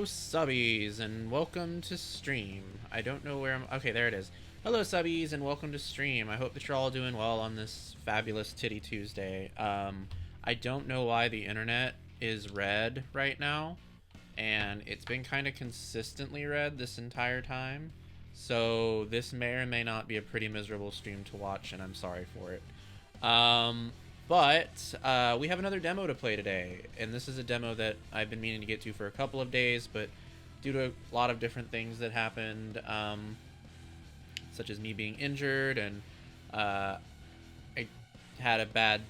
subbies, and welcome to stream. I don't know where I'm... Okay, there it is. Hello, subbies, and welcome to stream. I hope that you're all doing well on this fabulous Titty Tuesday. I don't know why the internet is red right now, and it's been kind of consistently red this entire time. So this may or may not be a pretty miserable stream to watch, and I'm sorry for it. But we have another demo to play today, and this is a demo that I've been meaning to get to for a couple of days, but due to a lot of different things that happened, such as me being injured, and I had a bad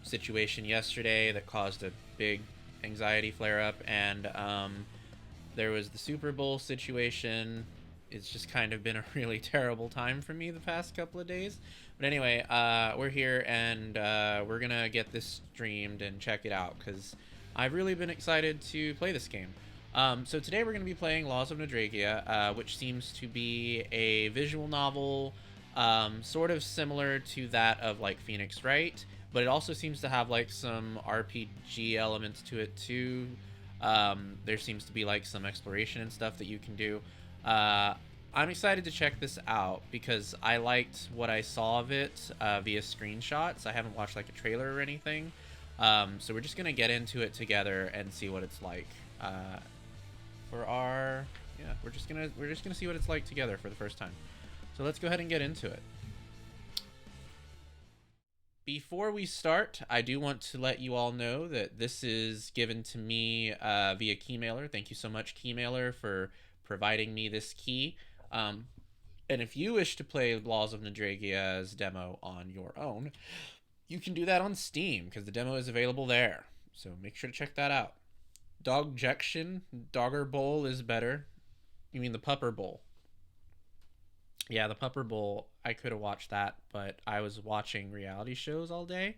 situation yesterday that caused a big anxiety flare-up, and there was the Super Bowl situation. It's just kind of been a really terrible time for me the past couple of days. But anyway, we're here, and we're gonna get this streamed and check it out, because I've really been excited to play this game. So today we're gonna be playing Laws of Nadragia, which seems to be a visual novel, sort of similar to that of like Phoenix Wright, but it also seems to have like some RPG elements to it too. There seems to be like some exploration and stuff that you can do. I'm excited to check this out because I liked what I saw of it via screenshots. I haven't watched like a trailer or anything, so we're just gonna get into it together and see what it's like. We're just gonna see what it's like together for the first time. So let's go ahead and get into it. Before we start, I do want to let you all know that this is given to me via Keymailer. Thank you so much, Keymailer, for providing me this key. And if you wish to play Laws of Nadragia's demo on your own, you can do that on Steam, because the demo is available there. So make sure to check that out. Dogjection, Dogger Bowl is better. You mean the Pupper Bowl? Yeah, the Pupper Bowl, I could have watched that, but I was watching reality shows all day.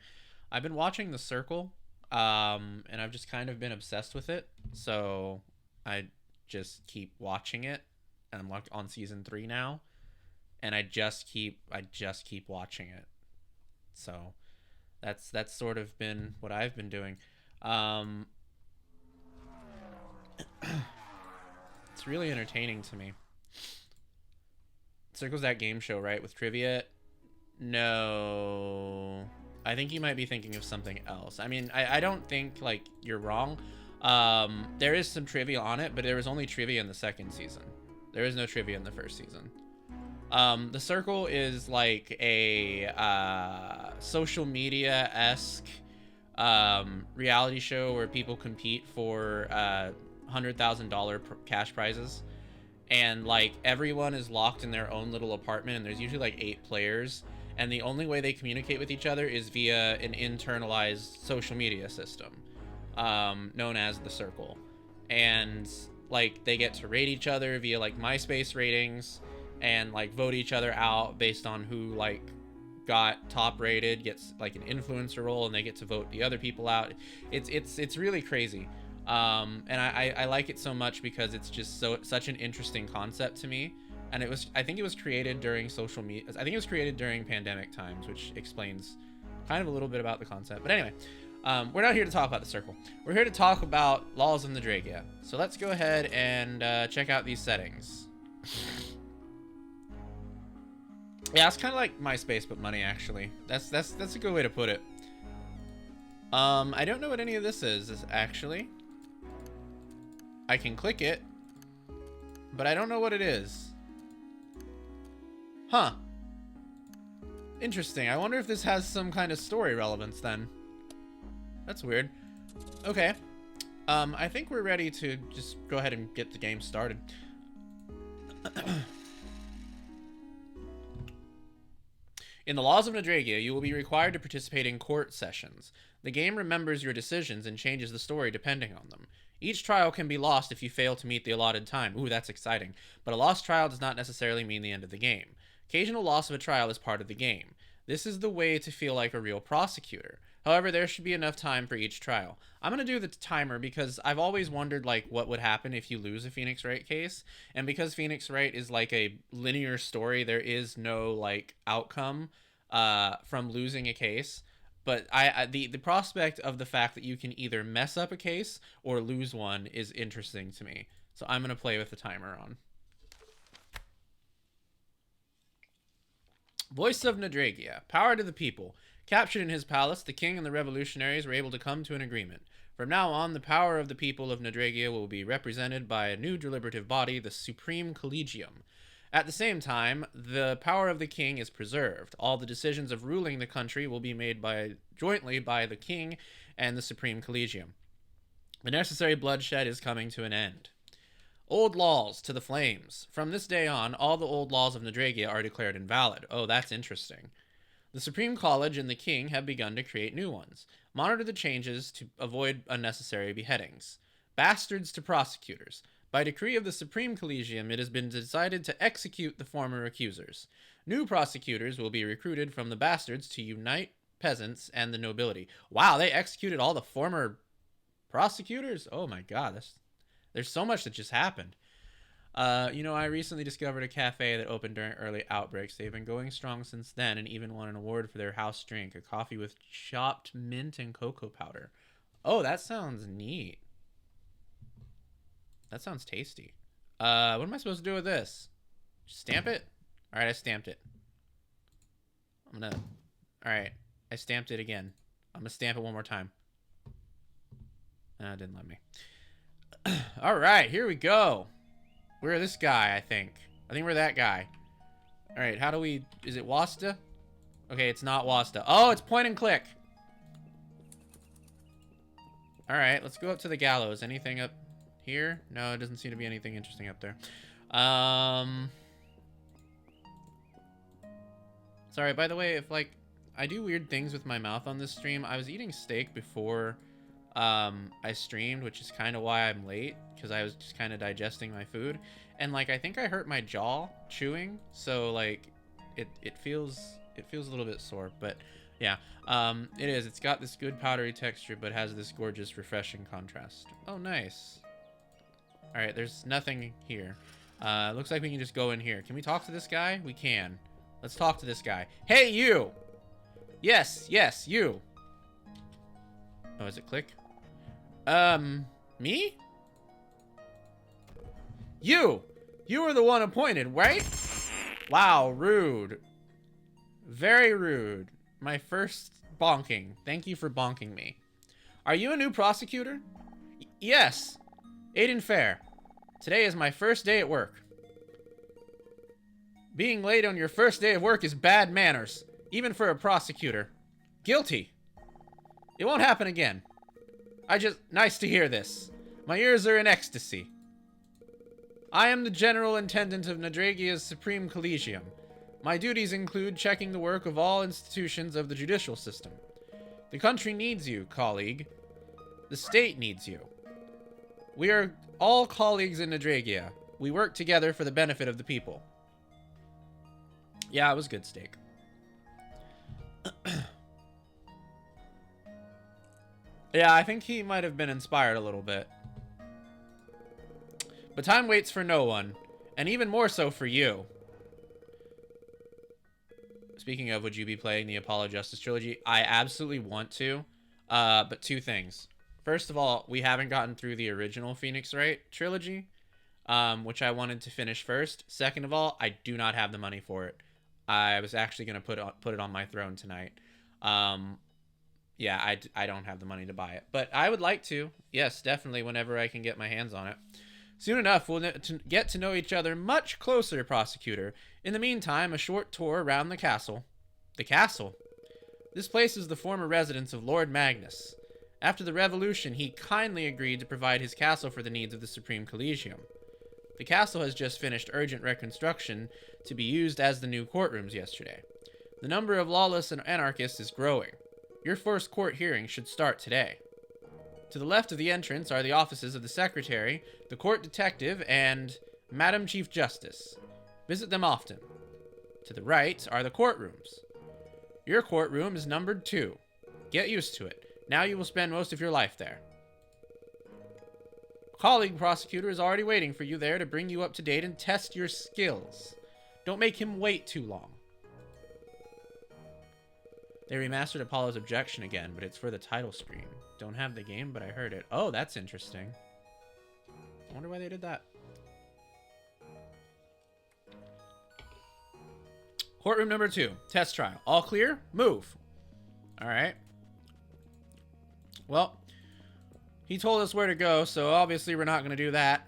I've been watching The Circle, and I've just kind of been obsessed with it. So I just keep watching it, and I'm like on season 3 now, and I just keep watching it. So that's sort of been what I've been doing. It's really entertaining to me. Circle's that game show, right, with trivia? No, I think you might be thinking of something else. I mean, I don't think like you're wrong. There is some trivia on it, but there was only trivia in the second season. There is no trivia in the first season. The Circle is like a social media-esque reality show where people compete for $100,000 cash prizes, and like everyone is locked in their own little apartment, and there's usually like 8 players, and the only way they communicate with each other is via an internalized social media system known as the Circle. And like they get to rate each other via like MySpace ratings, and like vote each other out based on who like got top rated gets like an influencer role, and they get to vote the other people out. It's really crazy. And I like it so much because it's just such an interesting concept to me. And I think it was created during social media. I think it was created during pandemic times, which explains kind of a little bit about the concept. But anyway, we're not here to talk about the Circle. We're here to talk about Laws of Nadragia. So let's go ahead and check out these settings. Yeah, it's kind of like MySpace but money, actually. That's a good way to put it. I don't know what any of this is actually. I can click it, but I don't know what it is. Huh. Interesting. I wonder if this has some kind of story relevance then. That's weird. Okay. I think we're ready to just go ahead and get the game started. In the Laws of Nadragia, you will be required to participate in court sessions. The game remembers your decisions and changes the story depending on them. Each trial can be lost if you fail to meet the allotted time. Ooh, that's exciting. But a lost trial does not necessarily mean the end of the game. Occasional loss of a trial is part of the game. This is the way to feel like a real prosecutor. However, there should be enough time for each trial. I'm going to do the timer because I've always wondered like what would happen if you lose a Phoenix Wright case. And because Phoenix Wright is like a linear story, there is no like outcome from losing a case. But the prospect of the fact that you can either mess up a case or lose one is interesting to me. So I'm going to play with the timer on. Voice of Nadragia. Power to the people. Captured in his palace, the king and the revolutionaries were able to come to an agreement. From now on, the power of the people of Nadragia will be represented by a new deliberative body, the Supreme Collegium. At the same time, the power of the king is preserved. All the decisions of ruling the country will be made jointly by the king and the Supreme Collegium. The necessary bloodshed is coming to an end. Old laws to the flames. From this day on, all the old laws of Nadragia are declared invalid. Oh, that's interesting. The Supreme College and the king have begun to create new ones. Monitor the changes to avoid unnecessary beheadings. Bastards to prosecutors. By decree of the Supreme Collegium, it has been decided to execute the former accusers. New prosecutors will be recruited from the bastards to unite peasants and the nobility. Wow, they executed all the former prosecutors? Oh my god, there's so much that just happened. I recently discovered a cafe that opened during early outbreaks. They've been going strong since then and even won an award for their house drink, a coffee with chopped mint and cocoa powder. Oh, that sounds neat. That sounds tasty. What am I supposed to do with this? Stamp it? Alright, I stamped it. Alright, I stamped it again. I'm gonna stamp it one more time. It didn't let me. Alright, here we go. We're this guy, I think. I think we're that guy. Alright, how do we... Is it Wasta? Okay, it's not Wasta. Oh, it's point and click. Alright, let's go up to the gallows. Anything up here? No, it doesn't seem to be anything interesting up there. Sorry, by the way, if, like, I do weird things with my mouth on this stream. I was eating steak before I streamed, which is kind of why I'm late, because I was just kind of digesting my food, and like I think I hurt my jaw chewing, so like it feels a little bit sore, but yeah, it's got this good powdery texture but has this gorgeous refreshing contrast. Oh, nice. All right, there's nothing here. Looks like we can just go in here. Can we talk to this guy? We can. Let's talk to this guy. Hey, you. Yes, you. Oh, is it click? Me? You were the one appointed, right? Wow, rude. Very rude. My first bonking. Thank you for bonking me. Are you a new prosecutor? Yes. Aiden Fair. Today is my first day at work. Being late on your first day of work is bad manners, even for a prosecutor. Guilty. It won't happen again. Nice to hear this. My ears are in ecstasy. I am the General Intendant of Nadragia's Supreme Collegium. My duties include checking the work of all institutions of the judicial system. The country needs you, colleague. The state needs you. We are all colleagues in Nadragia. We work together for the benefit of the people. Yeah, it was good steak. Yeah, I think he might have been inspired a little bit. But time waits for no one, and even more so for you. Speaking of, would you be playing the Apollo Justice Trilogy? I absolutely want to, but two things. First of all, we haven't gotten through the original Phoenix Wright trilogy, which I wanted to finish first. Second of all, I do not have the money for it. I was actually going to put it on my throne tonight. Yeah, I don't have the money to buy it, but I would like to. Yes, definitely, whenever I can get my hands on it. Soon enough, we'll get to know each other much closer, Prosecutor. In the meantime, a short tour around the castle. The castle? This place is the former residence of Lord Magnus. After the revolution, he kindly agreed to provide his castle for the needs of the Supreme Collegium. The castle has just finished urgent reconstruction to be used as the new courtrooms yesterday. The number of lawless and anarchists is growing. Your first court hearing should start today. To the left of the entrance are the offices of the Secretary, the Court Detective, and Madam Chief Justice. Visit them often. To the right are the courtrooms. Your courtroom is numbered 2. Get used to it. Now you will spend most of your life there. Colleague prosecutor is already waiting for you there to bring you up to date and test your skills. Don't make him wait too long. They remastered Apollo's Objection again, but it's for the title screen. Don't have the game, but I heard it. Oh, that's interesting. I wonder why they did that. Courtroom number 2. Test trial. All clear? Move. Alright. Well, he told us where to go, so obviously we're not going to do that.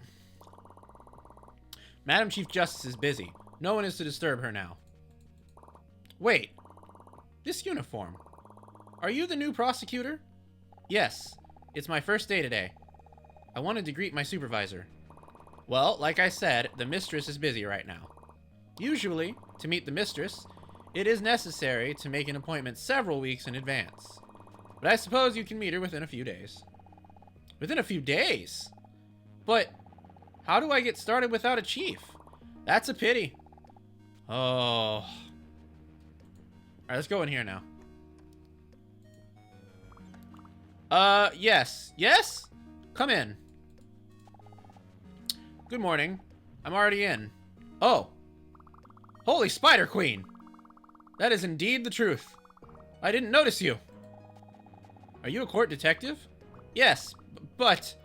Madam Chief Justice is busy. No one is to disturb her now. Wait. This uniform. Are you the new prosecutor? Yes. It's my first day today. I wanted to greet my supervisor. Well, like I said, the mistress is busy right now. Usually, to meet the mistress, it is necessary to make an appointment several weeks in advance. But I suppose you can meet her within a few days. Within a few days? But how do I get started without a chief? That's a pity. Oh. Alright, let's go in here now. Yes. Yes? Come in. Good morning. I'm already in. Oh. Holy Spider Queen! That is indeed the truth. I didn't notice you. Are you a court detective? Yes, but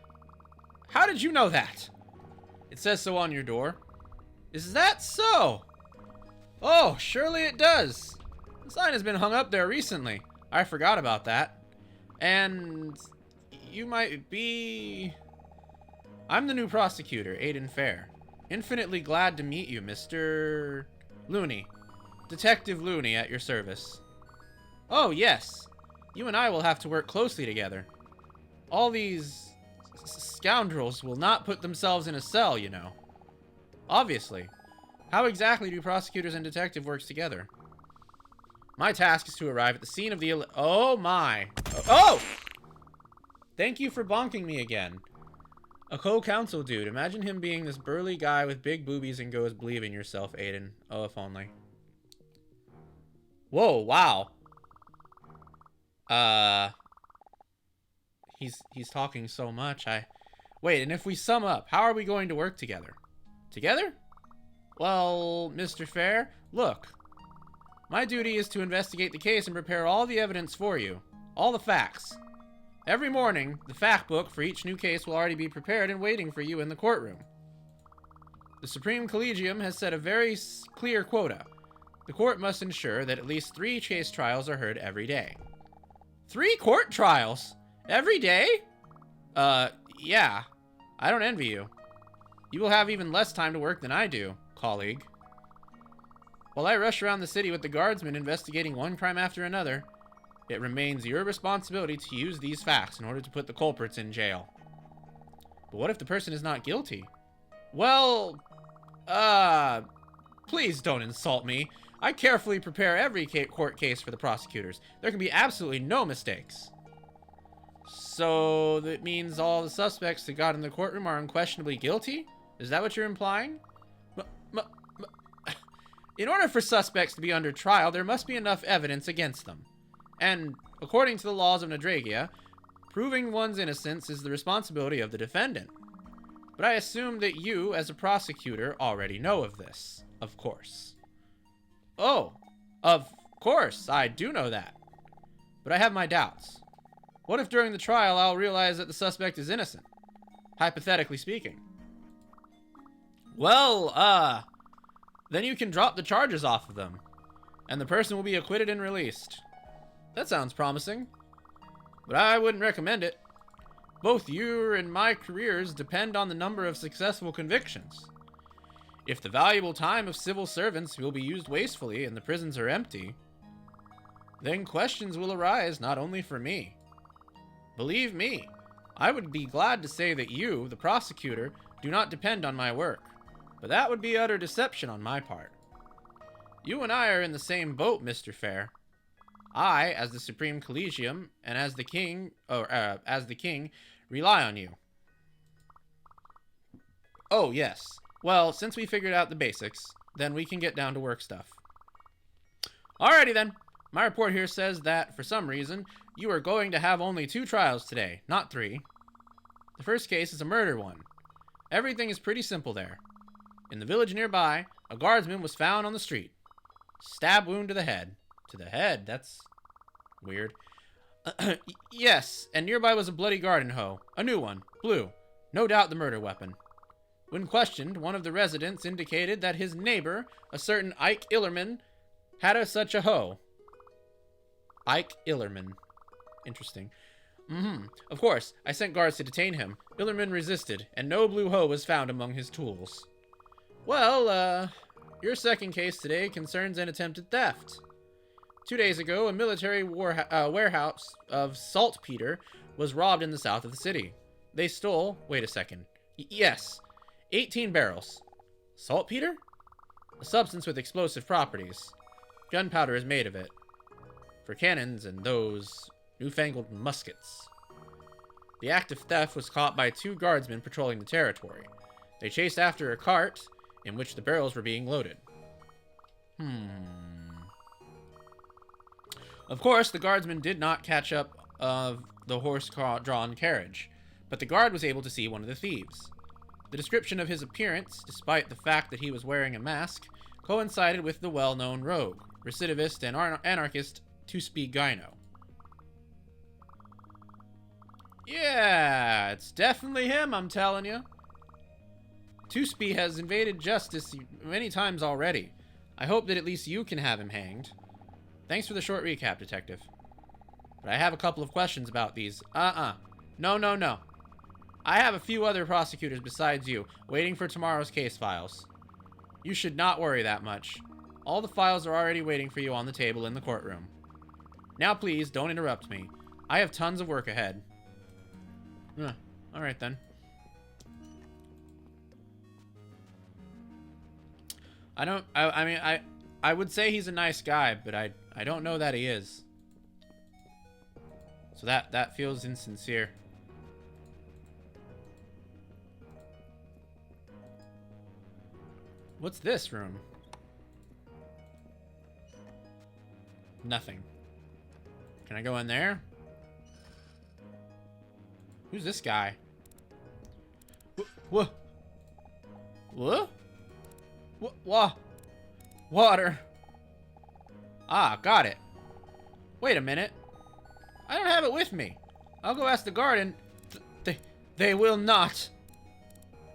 how did you know that? It says so on your door. Is that so? Oh, surely it does. The sign has been hung up there recently. I forgot about that. And you might be... I'm the new prosecutor, Aiden Fair. Infinitely glad to meet you, Mr. Looney. Detective Looney at your service. Oh, yes. You and I will have to work closely together. All these scoundrels will not put themselves in a cell, you know. Obviously. How exactly do prosecutors and detective work together? My task is to arrive at the scene of the... Oh, my. Oh! Thank you for bonking me again. A co-counsel dude. Imagine him being this burly guy with big boobies and goes, believe in yourself, Aiden. Oh, if only. Whoa, wow. He's talking so much. Wait, and if we sum up, how are we going to work together? Together? Well, Mr. Fair, look. My duty is to investigate the case and prepare all the evidence for you. All the facts. Every morning, the fact book for each new case will already be prepared and waiting for you in the courtroom. The Supreme Collegium has set a very clear quota. The court must ensure that at least 3 case trials are heard every day. 3 court trials? Every day? Yeah. I don't envy you. You will have even less time to work than I do, colleague. While I rush around the city with the guardsmen investigating one crime after another, it remains your responsibility to use these facts in order to put the culprits in jail. But what if the person is not guilty? Well, please don't insult me. I carefully prepare every court case for the prosecutors. There can be absolutely no mistakes. So that means all the suspects that got in the courtroom are unquestionably guilty? Is that what you're implying? In order for suspects to be under trial, there must be enough evidence against them. And according to the laws of Nadragia, proving one's innocence is the responsibility of the defendant. But I assume that you, as a prosecutor, already know of this. Of course. Oh, of course, I do know that. But I have my doubts. What if during the trial I'll realize that the suspect is innocent? Hypothetically speaking. Well, then you can drop the charges off of them, and the person will be acquitted and released. That sounds promising, but I wouldn't recommend it. Both your and my careers depend on the number of successful convictions. If the valuable time of civil servants will be used wastefully and the prisons are empty, then questions will arise not only for me. Believe me, I would be glad to say that you, the prosecutor, do not depend on my work, but that would be utter deception on my part. You and I are in the same boat, Mr. Fair. I, as the Supreme Collegium, and as the king, rely on you. Oh, yes. Well, since we figured out the basics, then we can get down to work stuff. Alrighty then. My report here says that, for some reason, you are going to have only 2 trials today, not 3. The first case is a murder one. Everything is pretty simple there. In the village nearby, a guardsman was found on the street. Stab wound to the head. To the head? That's weird. Yes, and nearby was a bloody garden hoe. A new one. Blue. No doubt the murder weapon. When questioned, one of the residents indicated that his neighbor, a certain Ike Illerman, had such a hoe. Ike Illerman. Interesting. Of course, I sent guards to detain him. Illerman resisted, and no blue hoe was found among his tools. Well, your second case today concerns an attempted theft. 2 days ago, a military warehouse of saltpeter was robbed in the south of the city. They stole... Wait a second. Yes. 18 barrels. Saltpeter? A substance with explosive properties. Gunpowder is made of it. For cannons and those newfangled muskets. The act of theft was caught by 2 guardsmen patrolling the territory. They chased after a cart in which the barrels were being loaded. Of course, the guardsmen did not catch up of the horse-drawn carriage, but the guard was able to see one of the thieves. The description of his appearance, despite the fact that he was wearing a mask, coincided with the well-known rogue, recidivist, and anarchist Two-Speed Gyno. Yeah, it's definitely him, I'm telling you. Two-Speed has invaded justice many times already. I hope that at least you can have him hanged. Thanks for the short recap, Detective. But I have a couple of questions about these. No. I have a few other prosecutors besides you, waiting for tomorrow's case files. You should not worry that much. All the files are already waiting for you on the table in the courtroom. Now please, don't interrupt me. I have tons of work ahead. Alright then. I would say he's a nice guy, but I don't know that he is. So that feels insincere. What's this room? Nothing. Can I go in there? Who's this guy? What? Water. Ah, got it. Wait a minute. I don't have it with me. I'll go ask the guard and... They will not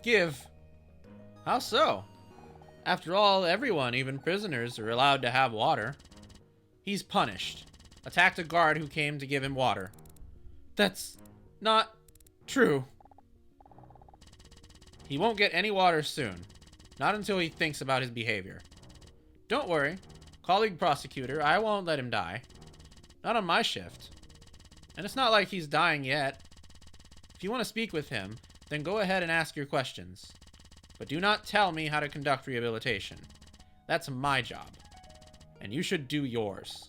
give. How so? After all, everyone, even prisoners, are allowed to have water. He's punished. Attacked a guard who came to give him water. That's not true. He won't get any water soon. Not until he thinks about his behavior. Don't worry. Colleague prosecutor, I won't let him die. Not on my shift. And it's not like he's dying yet. If you want to speak with him, then go ahead and ask your questions. But do not tell me how to conduct rehabilitation. That's my job. And you should do yours.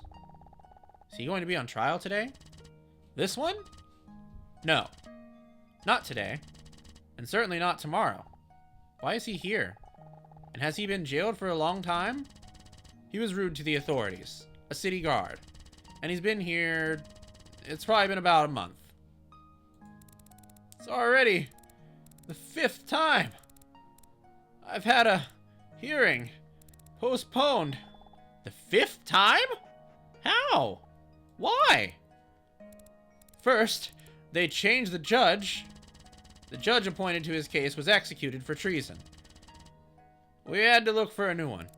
Is he going to be on trial today? This one? No. Not today. And certainly not tomorrow. Why is he here? And has he been jailed for a long time? He was rude to the authorities. A city guard. And he's been here... It's probably been about a month. It's already the 5th time I've had a hearing postponed. The 5th time? How? Why? First, they changed the judge. The judge appointed to his case was executed for treason. We had to look for a new one.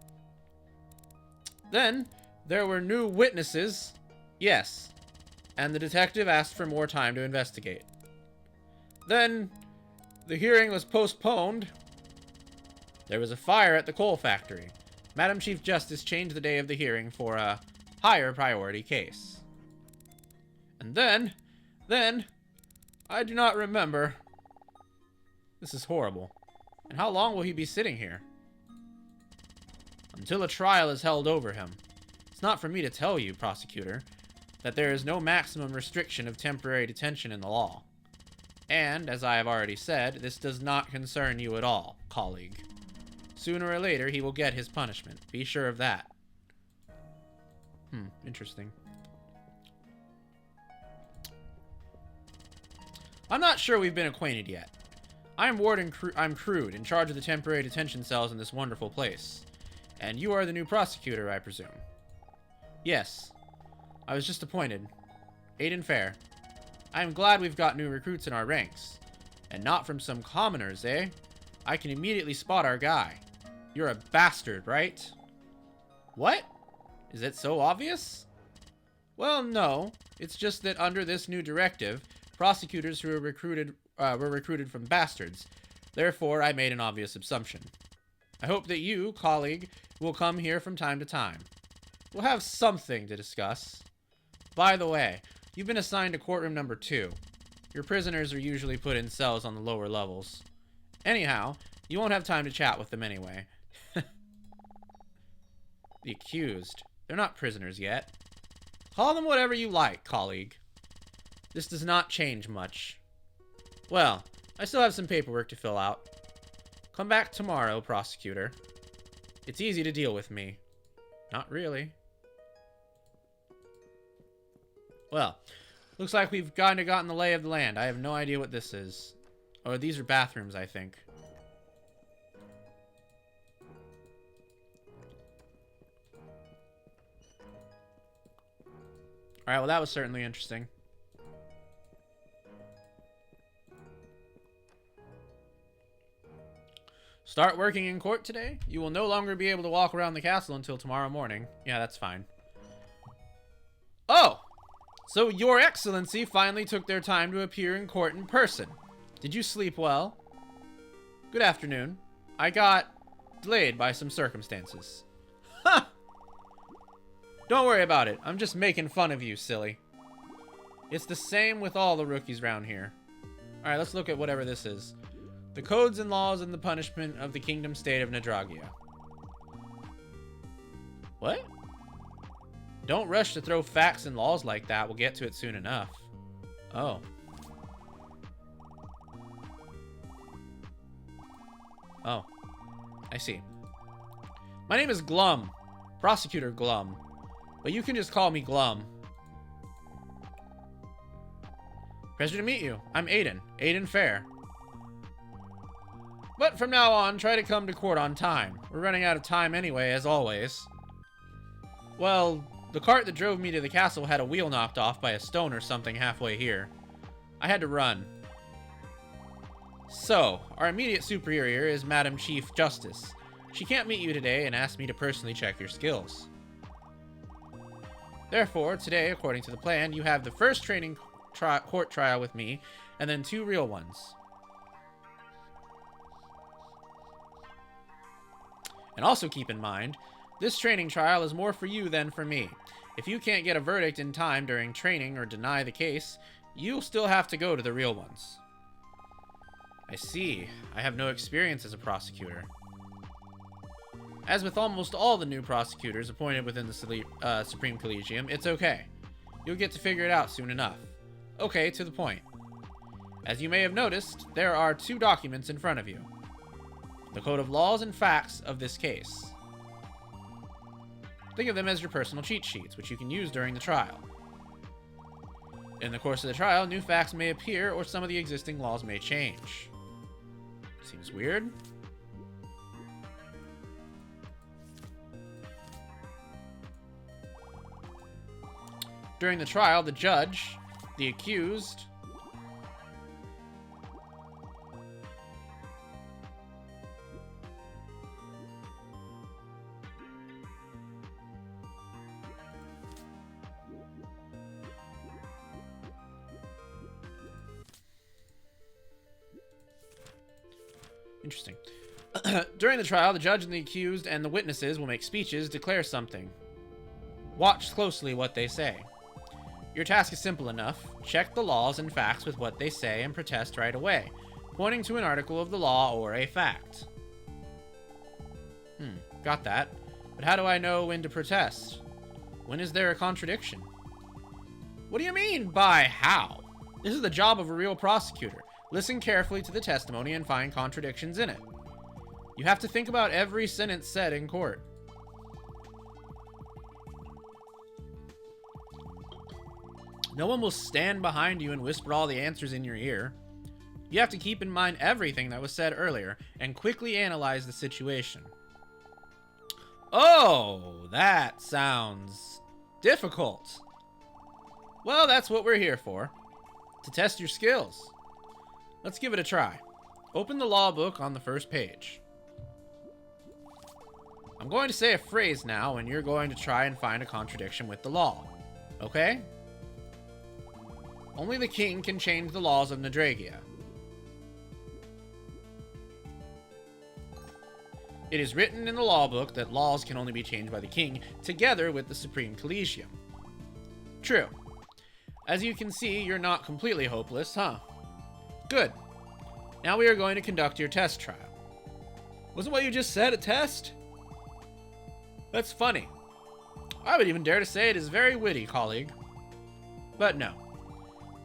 Then, there were new witnesses. Yes. And the detective asked for more time to investigate. Then, the hearing was postponed. There was a fire at the coal factory. Madam Chief Justice changed the day of the hearing for a higher priority case. And then, I do not remember. This is horrible. And how long will he be sitting here? Until a trial is held over him. It's not for me to tell you, prosecutor, that there is no maximum restriction of temporary detention in the law. And, as I have already said, this does not concern you at all, colleague. Sooner or later, he will get his punishment. Be sure of that. Interesting. I'm not sure we've been acquainted yet. I'm Warden Crude, in charge of the temporary detention cells in this wonderful place. And you are the new prosecutor, I presume. Yes. I was just appointed. Aiden Fair. I am glad we've got new recruits in our ranks. And not from some commoners, eh? I can immediately spot our guy. You're a bastard, right? What? Is it so obvious? Well, no. It's just that under this new directive, prosecutors who were recruited from bastards. Therefore, I made an obvious assumption. I hope that you, colleague, will come here from time to time. We'll have something to discuss. By the way, you've been assigned to courtroom number 2. Your prisoners are usually put in cells on the lower levels. Anyhow, you won't have time to chat with them anyway. The accused. They're not prisoners yet. Call them whatever you like, colleague. This does not change much. Well, I still have some paperwork to fill out. Come back tomorrow, prosecutor. It's easy to deal with me. Not really. Well, looks like we've kind of gotten the lay of the land. I have no idea what this is. Oh, these are bathrooms, I think. Alright, well that was certainly interesting. Start working in court today? You will no longer be able to walk around the castle until tomorrow morning. Yeah, that's fine. Oh! So your excellency finally took their time to appear in court in person. Did you sleep well? Good afternoon. I got delayed by some circumstances. Ha! Don't worry about it. I'm just making fun of you, silly. It's the same with all the rookies around here. Alright, let's look at whatever this is. The codes and laws and the punishment of the kingdom state of Nadragia. What? Don't rush to throw facts and laws like that. We'll get to it soon enough. Oh. Oh. I see. My name is Glum. Prosecutor Glum. But you can just call me Glum. Pleasure to meet you. I'm Aiden. Aiden Fair. But from now on, try to come to court on time. We're running out of time anyway, as always. Well, the cart that drove me to the castle had a wheel knocked off by a stone or something halfway here. I had to run. So, our immediate superior is Madam Chief Justice. She can't meet you today and asked me to personally check your skills. Therefore, today, according to the plan, you have the first training court trial with me, and then 2 real ones. And also keep in mind, this training trial is more for you than for me. If you can't get a verdict in time during training or deny the case, you'll still have to go to the real ones. I see. I have no experience as a prosecutor. As with almost all the new prosecutors appointed within the Supreme Collegium, it's okay. You'll get to figure it out soon enough. Okay, to the point. As you may have noticed, there are 2 documents in front of you. The Code of Laws and Facts of this case. Think of them as your personal cheat sheets, which you can use during the trial. In the course of the trial, new facts may appear, or some of the existing laws may change. Seems weird. During the trial, the judge, the accused, interesting. During the trial, the judge and the accused and the witnesses will make speeches, declare something. Watch closely what they say. Your task is simple enough. Check the laws and facts with what they say and protest right away, pointing to an article of the law or a fact. Got that. But how do I know when to protest? When is there a contradiction? What do you mean by how? This is the job of a real prosecutor. Listen carefully to the testimony and find contradictions in it. You have to think about every sentence said in court. No one will stand behind you and whisper all the answers in your ear. You have to keep in mind everything that was said earlier and quickly analyze the situation. Oh, that sounds difficult. Well, that's what we're here for. To test your skills. Let's give it a try. Open the law book on the first page. I'm going to say a phrase now, and you're going to try and find a contradiction with the law. Okay? Only the king can change the laws of Nadragia. It is written in the law book that laws can only be changed by the king, together with the Supreme Collegium. True. As you can see, you're not completely hopeless, huh? Good. Now we are going to conduct your test trial. Wasn't what you just said a test? That's funny. I would even dare to say it is very witty, colleague. But no.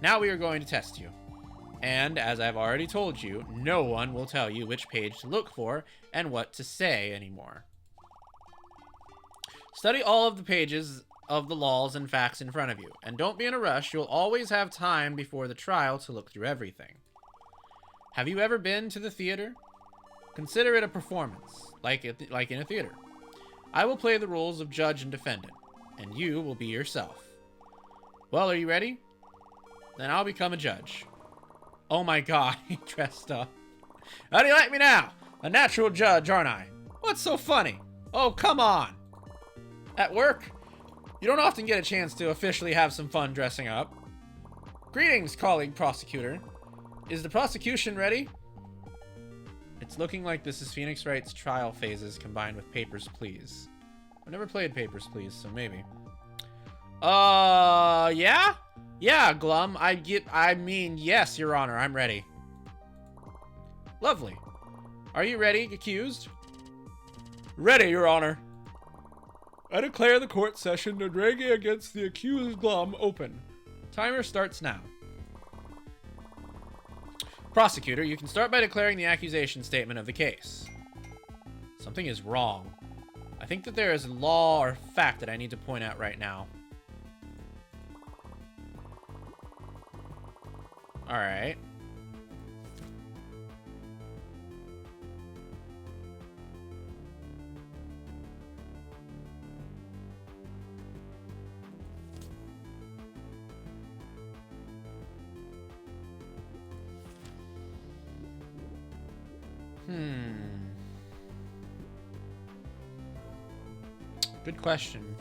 Now we are going to test you. And, as I've already told you, no one will tell you which page to look for and what to say anymore. Study all of the pages of the laws and facts in front of you, and don't be in a rush. You'll always have time before the trial to look through everything. Have you ever been to the theater? Consider it a performance, like in a theater. I will play the roles of judge and defendant, and you will be yourself. Well, are you ready? Then I'll become a judge. Oh my god, he dressed up. How do you like me now? A natural judge, aren't I? What's so funny? Oh, come on. At work, you don't often get a chance to officially have some fun dressing up. Greetings, colleague prosecutor. Is the prosecution ready? It's looking like this is Phoenix Wright's trial phases combined with Papers, Please. I've never played Papers, Please, so maybe. Yeah? Yeah, Glum. I mean, yes, Your Honor, I'm ready. Lovely. Are you ready, accused? Ready, Your Honor. I declare the court session Nadragia against the accused Glum open. Timer starts now. Prosecutor, you can start by declaring the accusation statement of the case. Something is wrong. I think that there is a law or fact that I need to point out right now. Alright. Good question.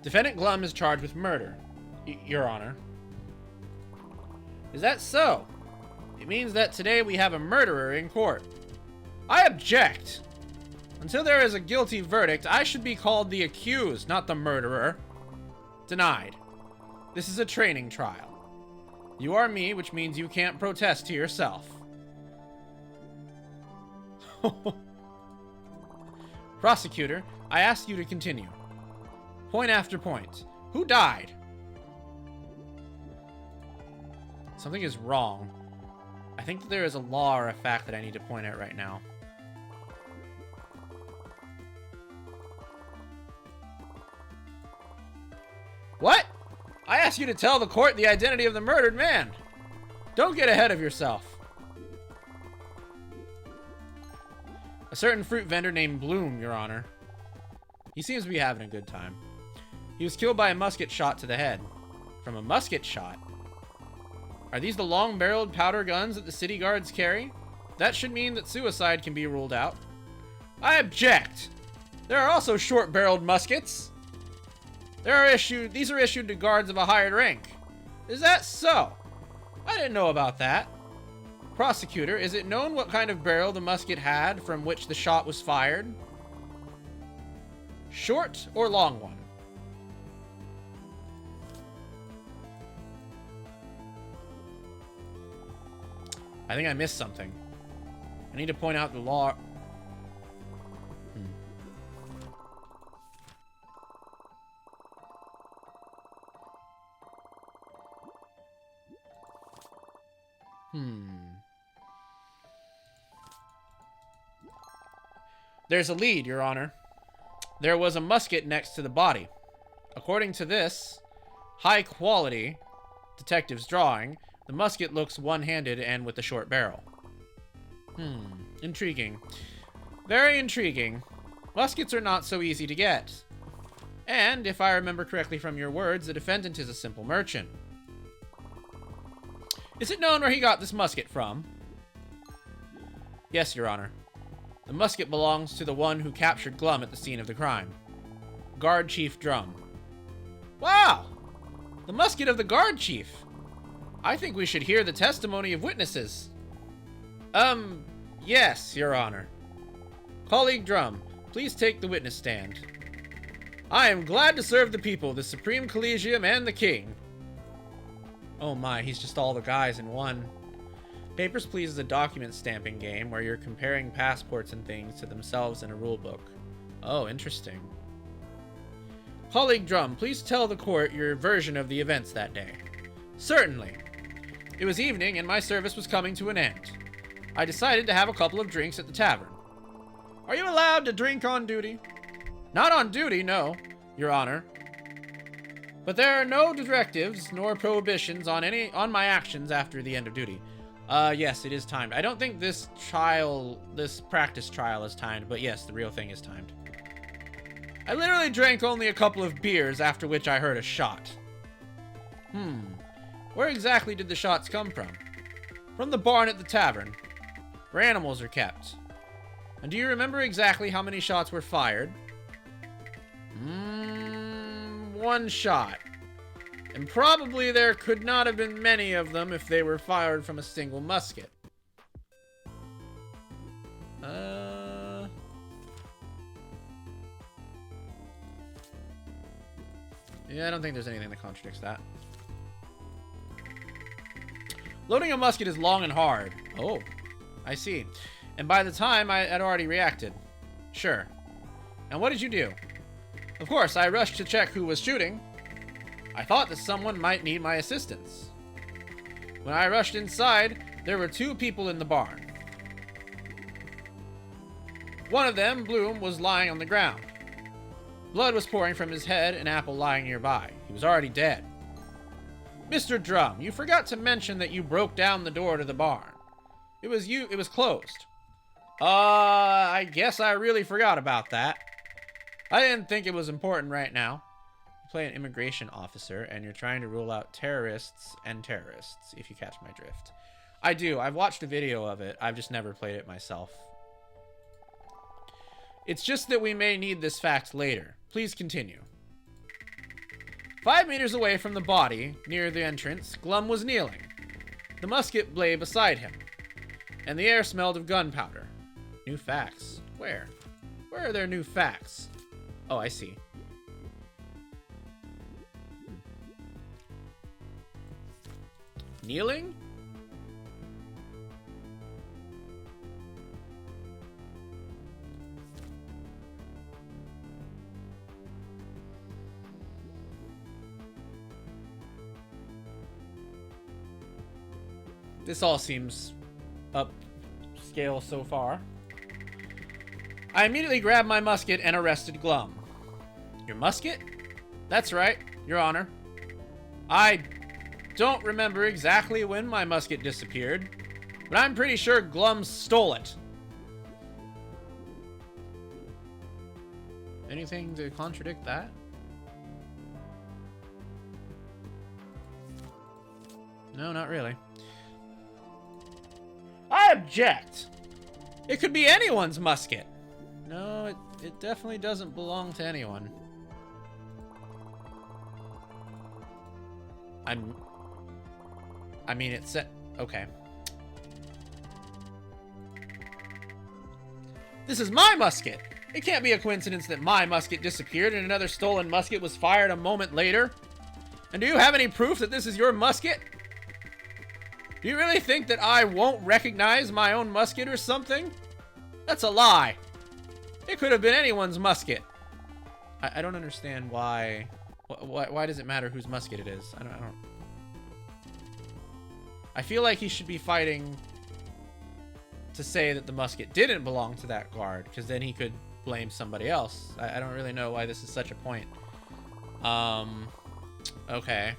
Defendant Glum is charged with murder, Your Honor. Is that so? It means that today we have a murderer in court. I object. Until there is a guilty verdict, I should be called the accused, not the murderer. Denied. This is a training trial. You are me, which means you can't protest to yourself. Prosecutor, I ask you to continue. Point after point. Who died? Something is wrong. I think that there is a law or a fact that I need to point out right now. What? I ask you to tell the court the identity of the murdered man. Don't get ahead of yourself. A certain fruit vendor named Bloom, Your Honor. He seems to be having a good time. He was killed by a musket shot to the head. From a musket shot? Are these the long-barreled powder guns that the city guards carry? That should mean that suicide can be ruled out. I object! There are also short-barreled muskets. These are issued to guards of a higher rank. Is that so? I didn't know about that. Prosecutor, is it known what kind of barrel the musket had from which the shot was fired? Short or long one? I think I missed something. I need to point out the law. There's a lead, Your Honor. There was a musket next to the body. According to this high-quality detective's drawing, the musket looks one-handed and with a short barrel. Intriguing. Very intriguing. Muskets are not so easy to get. And, if I remember correctly from your words, the defendant is a simple merchant. Is it known where he got this musket from? Yes, Your Honor. The musket belongs to the one who captured Glum at the scene of the crime. Guard Chief Drum. Wow! The musket of the Guard Chief. I think we should hear the testimony of witnesses. Yes, Your Honor. Colleague Drum, please take the witness stand. I am glad to serve the people, the Supreme Collegium, and the King. Oh my, he's just all the guys in one. Papers, Please is a document stamping game where you're comparing passports and things to themselves in a rulebook. Oh, interesting. Colleague Drum, please tell the court your version of the events that day. Certainly. It was evening and my service was coming to an end. I decided to have a couple of drinks at the tavern. Are you allowed to drink on duty? Not on duty, no, Your Honor. But there are no directives nor prohibitions on my actions after the end of duty. Yes, it is timed. I don't think this practice trial is timed, but yes, the real thing is timed. I literally drank only a couple of beers, after which I heard a shot. Where exactly did the shots come from? From the barn at the tavern, where animals are kept. And do you remember exactly how many shots were fired? One shot. And probably there could not have been many of them if they were fired from a single musket. Yeah, I don't think there's anything that contradicts that. Loading a musket is long and hard. Oh, I see. And by the time I had already reacted. Sure. And what did you do? Of course, I rushed to check who was shooting. I thought that someone might need my assistance. When I rushed inside, there were two people in the barn. One of them, Bloom, was lying on the ground. Blood was pouring from his head, an apple lying nearby. He was already dead. Mr. Drum, you forgot to mention that you broke down the door to the barn. It was closed. I guess I really forgot about that. I didn't think it was important right now. You play an immigration officer, and you're trying to rule out terrorists and terrorists, if you catch my drift. I do. I've watched a video of it. I've just never played it myself. It's just that we may need this fact later. Please continue. 5 meters away from the body, near the entrance, Glum was kneeling. The musket lay beside him, and the air smelled of gunpowder. New facts. Where? Where are there new facts? Oh, I see. Kneeling? This all seems upscale so far. I immediately grabbed my musket and arrested Glum. Your musket? That's right, Your Honor. I don't remember exactly when my musket disappeared, but I'm pretty sure Glum stole it. Anything to contradict that? No, not really. I object! It could be anyone's musket. No, it definitely doesn't belong to anyone. I mean, it said... Okay. This is my musket! It can't be a coincidence that my musket disappeared and another stolen musket was fired a moment later. And do you have any proof that this is your musket? Do you really think that I won't recognize my own musket or something? That's a lie. It could have been anyone's musket. I don't understand why... Why does it matter whose musket it is? I don't... I feel like he should be fighting to say that the musket didn't belong to that guard, because then he could blame somebody else. I don't really know why this is such a point. Okay.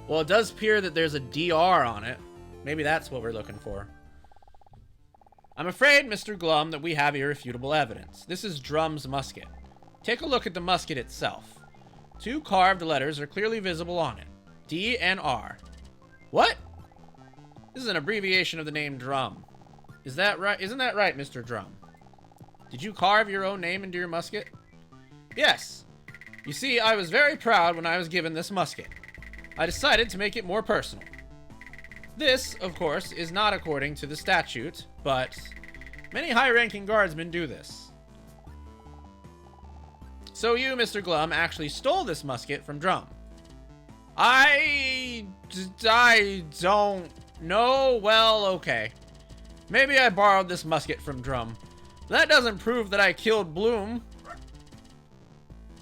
Well, it does appear that there's a DR on it. Maybe that's what we're looking for. I'm afraid, Mr. Glum, that we have irrefutable evidence. This is Drum's musket. Take a look at the musket itself. 2 carved letters are clearly visible on it. D and R. What? This is an abbreviation of the name Drum. Is that right? Isn't that right, Mr. Drum? Did you carve your own name into your musket? Yes. You see, I was very proud when I was given this musket. I decided to make it more personal. This, of course, is not according to the statute, but many high-ranking guardsmen do this. So you, Mr. Glum, actually stole this musket from Drum. I don't know. Well, okay. Maybe I borrowed this musket from Drum. That doesn't prove that I killed Bloom.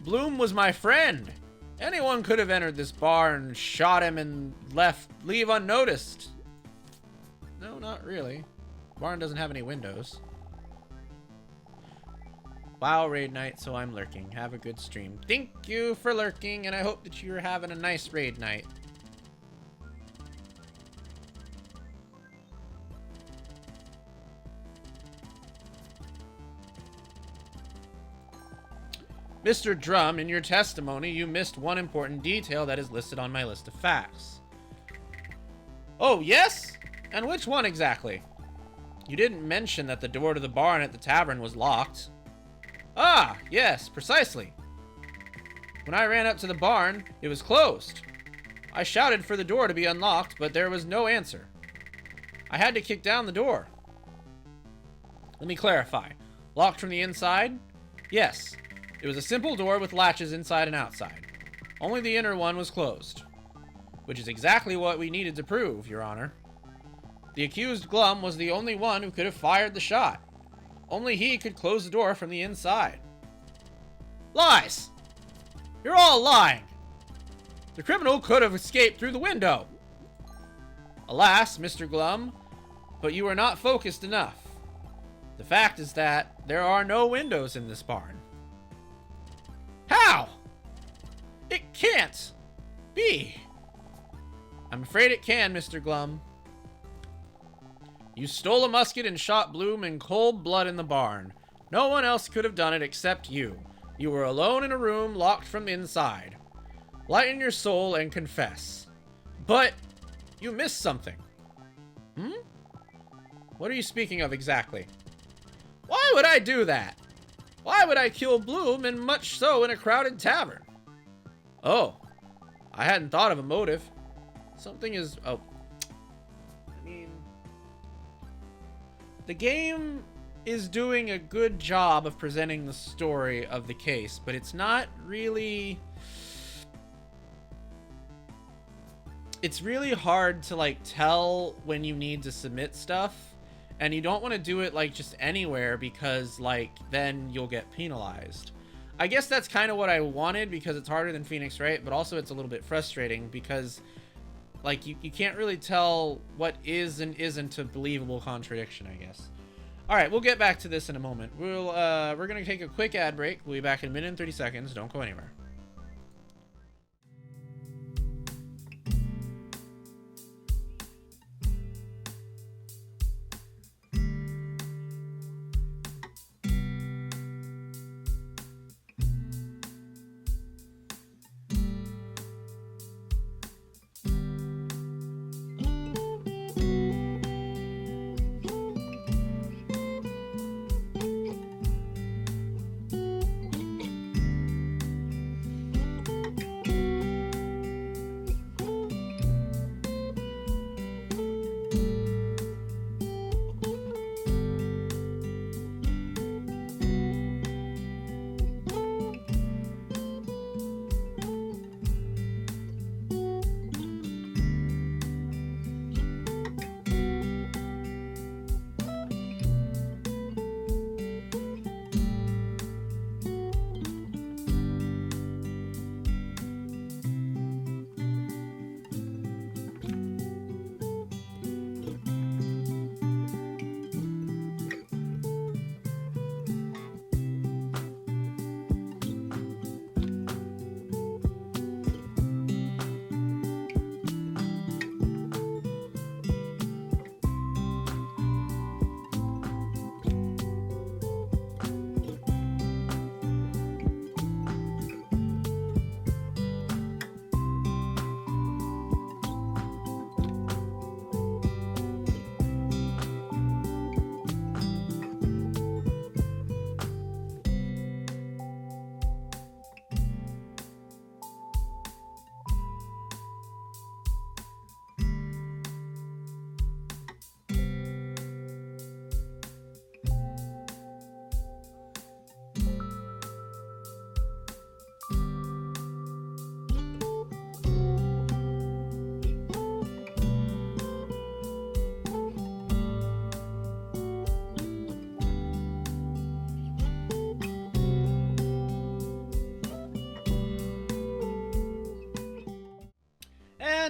Bloom was my friend. Anyone could have entered this bar and shot him and leave unnoticed. No, not really. Barn doesn't have any windows. Wow, raid night, so I'm lurking. Have a good stream. Thank you for lurking, and I hope that you're having a nice raid night. Mr. Drum, in your testimony, you missed one important detail that is listed on my list of facts. Oh, yes? And which one exactly? You didn't mention that the door to the barn at the tavern was locked. Ah, yes, precisely. When I ran up to the barn, it was closed. I shouted for the door to be unlocked, but there was no answer. I had to kick down the door. Let me clarify. Locked from the inside? Yes. It was a simple door with latches inside and outside. Only the inner one was closed. Which is exactly what we needed to prove, Your Honor. The accused Glum was the only one who could have fired the shot. Only he could close the door from the inside. Lies! You're all lying! The criminal could have escaped through the window. Alas, Mr. Glum, but you are not focused enough. The fact is that there are no windows in this barn. How? It can't be. I'm afraid it can, Mr. Glum. You stole a musket and shot Bloom in cold blood in the barn. No one else could have done it except you. You were alone in a room locked from inside. Lighten your soul and confess. But you missed something. What are you speaking of exactly? Why would I do that? Why would I kill Bloom, and much so in a crowded tavern? Oh, I hadn't thought of a motive. Something is... Oh. I mean... The game is doing a good job of presenting the story of the case, but it's not really... It's really hard to, like, tell when you need to submit stuff. And you don't want to do it, like, just anywhere because, like, then you'll get penalized. I guess that's kind of what I wanted because it's harder than Phoenix Wright, but also it's a little bit frustrating because, like, you can't really tell what is and isn't a believable contradiction, I guess. All right, we'll get back to this in a moment. We're going to take a quick ad break. We'll be back in a minute and 30 seconds. Don't go anywhere.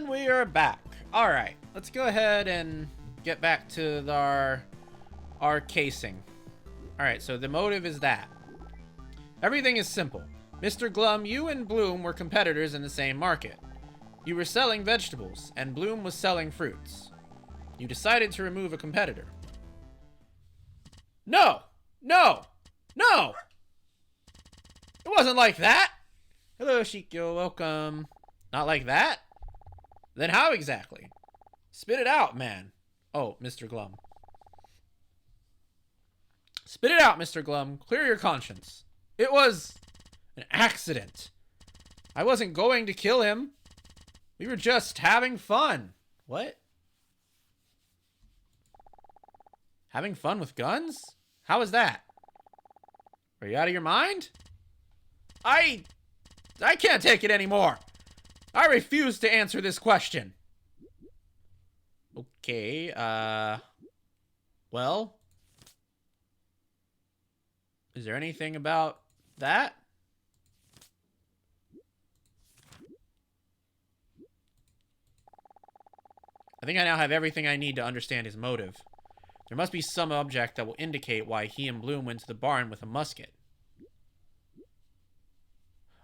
And we are back. All right, let's go ahead and get back to our casing. All right, so the motive is that. Everything is simple. Mr. Glum, you and Bloom were competitors in the same market. You were selling vegetables, and Bloom was selling fruits. You decided to remove a competitor. No! No! No! It wasn't like that! Hello, Shikyo, welcome. Not like that? Then how exactly? Spit it out, man. Oh, Mr. Glum. Spit it out, Mr. Glum. Clear your conscience. It was an accident. I wasn't going to kill him. We were just having fun. What? Having fun with guns? How is that? Are you out of your mind? I can't take it anymore. I refuse to answer this question. Okay, well, is there anything about that? I think I now have everything I need to understand his motive. There must be some object that will indicate why he and Bloom went to the barn with a musket.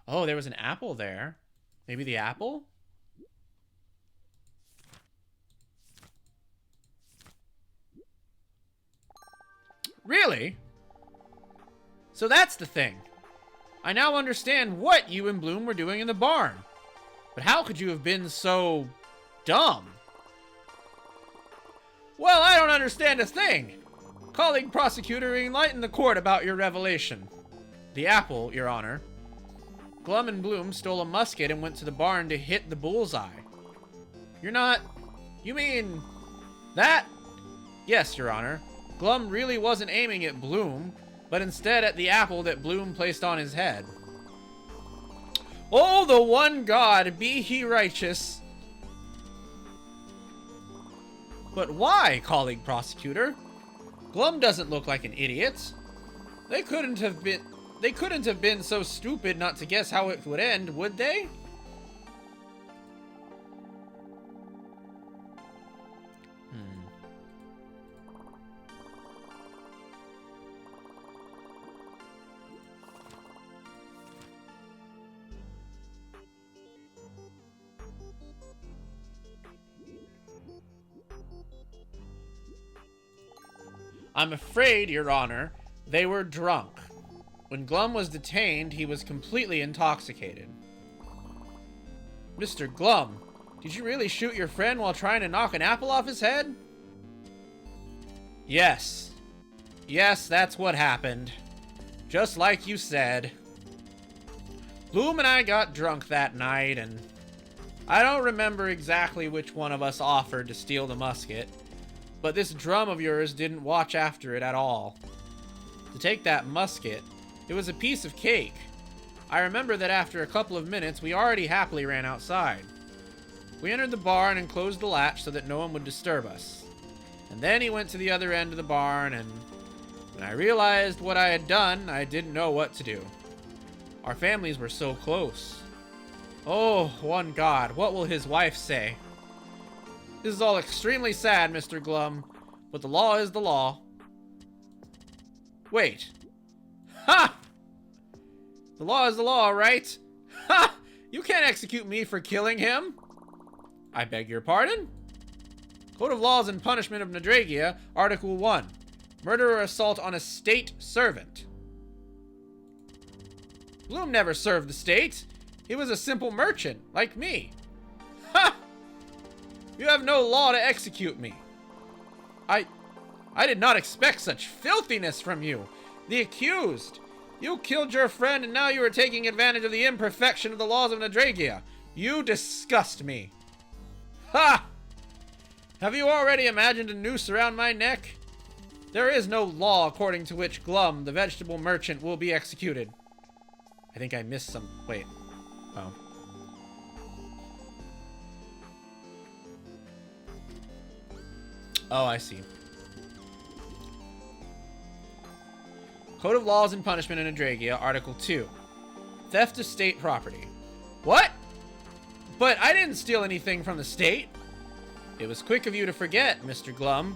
Oh, there was an apple there. Maybe the apple? Really? So that's the thing. I now understand what you and Bloom were doing in the barn. But how could you have been so dumb? Well, I don't understand a thing. Colleague prosecutor, enlighten the court about your revelation. The apple, Your Honor. Glum and Bloom stole a musket and went to the barn to hit the bullseye. You're not... You mean... that? Yes, Your Honor. Glum really wasn't aiming at Bloom, but instead at the apple that Bloom placed on his head. Oh, the one God, be he righteous. But why, colleague prosecutor? Glum doesn't look like an idiot. They couldn't have been so stupid not to guess how it would end, would they? I'm afraid, Your Honor, they were drunk. When Glum was detained, he was completely intoxicated. Mr. Glum, did you really shoot your friend while trying to knock an apple off his head? Yes. Yes, that's what happened. Just like you said. Bloom and I got drunk that night, and I don't remember exactly which one of us offered to steal the musket, but this drum of yours didn't watch after it at all. To take that musket, it was a piece of cake. I remember that after a couple of minutes, we already happily ran outside. We entered the barn and closed the latch so that no one would disturb us. And then he went to the other end of the barn, and when I realized what I had done, I didn't know what to do. Our families were so close. Oh, one God, what will his wife say? This is all extremely sad, Mr. Glum, but the law is the law. Wait. Ha! The law is the law, right? Ha! You can't execute me for killing him. I beg your pardon? Code of Laws and Punishment of Nadragia, Article 1. Murder or assault on a state servant. Bloom never served the state. He was a simple merchant, like me. Ha! You have no law to execute me. I did not expect such filthiness from you. The accused. You killed your friend and now you are taking advantage of the imperfection of the laws of Nadragia. You disgust me. Ha! Have you already imagined a noose around my neck? There is no law according to which Glum, the vegetable merchant, will be executed. I think I missed some... Wait. Oh. Oh, I see. Code of Laws and Punishment in Nadragia, Article 2. Theft of state property. What? But I didn't steal anything from the state. It was quick of you to forget, Mr. Glum,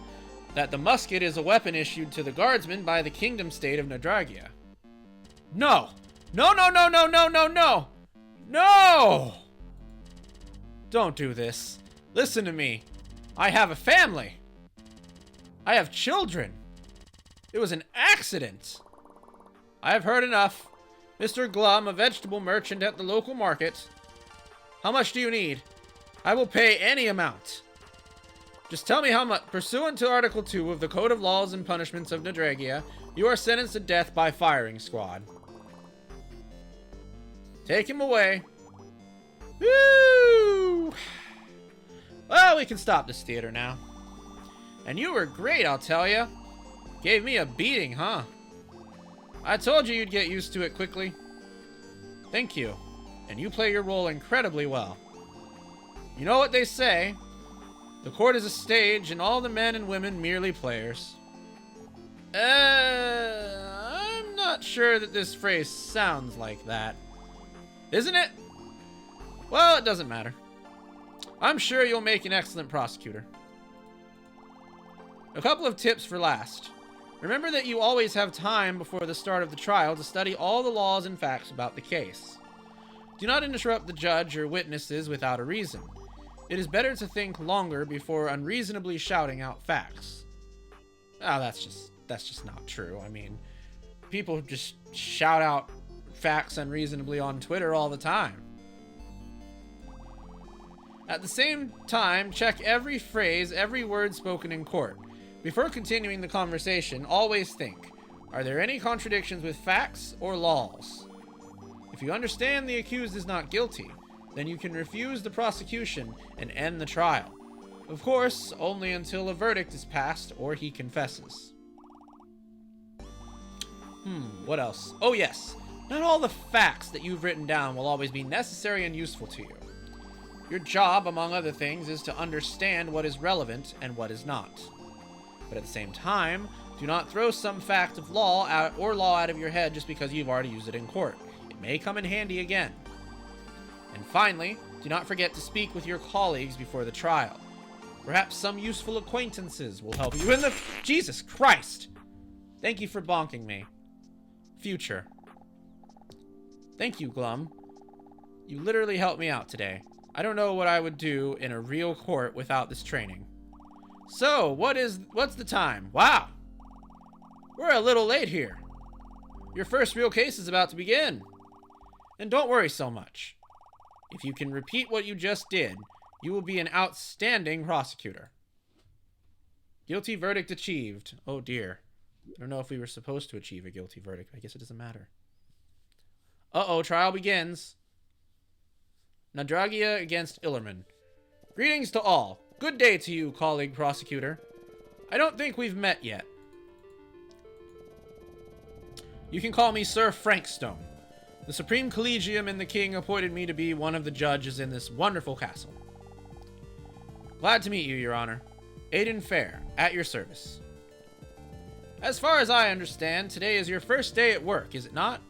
that the musket is a weapon issued to the guardsmen by the kingdom state of Nadragia. No! No, no, no, no, no, no, no! No! Don't do this. Listen to me. I have a family. I have children. It was an accident. I have heard enough. Mr. Glum, a vegetable merchant at the local market. How much do you need? I will pay any amount. Just tell me how much. Pursuant to Article 2 of the Code of Laws and Punishments of Nadragia, you are sentenced to death by firing squad. Take him away. Woo! Well, we can stop this theater now. And you were great, I'll tell ya. Gave me a beating, huh? I told you you'd get used to it quickly. Thank you. And you play your role incredibly well. You know what they say. The court is a stage, and all the men and women merely players. I'm not sure that this phrase sounds like that. Isn't it? Well, it doesn't matter. I'm sure you'll make an excellent prosecutor. A couple of tips for last. Remember that you always have time before the start of the trial to study all the laws and facts about the case. Do not interrupt the judge or witnesses without a reason. It is better to think longer before unreasonably shouting out facts. Oh, that's just not true. I mean, people just shout out facts unreasonably on Twitter all the time. At the same time, check every phrase, every word spoken in court. Before continuing the conversation, always think, are there any contradictions with facts or laws? If you understand the accused is not guilty, then you can refuse the prosecution and end the trial. Of course, only until a verdict is passed or he confesses. What else? Oh yes, not all the facts that you've written down will always be necessary and useful to you. Your job, among other things, is to understand what is relevant and what is not. But at the same time, do not throw some fact of law out of your head just because you've already used it in court. It may come in handy again. And finally, do not forget to speak with your colleagues before the trial. Perhaps some useful acquaintances will help you in the... Jesus Christ! Thank you for bonking me. Future. Thank you, Glum. You literally helped me out today. I don't know what I would do in a real court without this training. So, what's the time? Wow! We're a little late here. Your first real case is about to begin. And don't worry so much. If you can repeat what you just did, you will be an outstanding prosecutor. Guilty verdict achieved. Oh dear. I don't know if we were supposed to achieve a guilty verdict. I guess it doesn't matter. Uh-oh, trial begins. Nadragia against Illerman. Greetings to all. Good day to you, colleague prosecutor. I don't think we've met yet. You can call me Sir Frankstone. The Supreme Collegium and the King appointed me to be one of the judges in this wonderful castle. Glad to meet you, Your Honor. Aiden Fair, at your service. As far as I understand, today is your first day at work, is it not?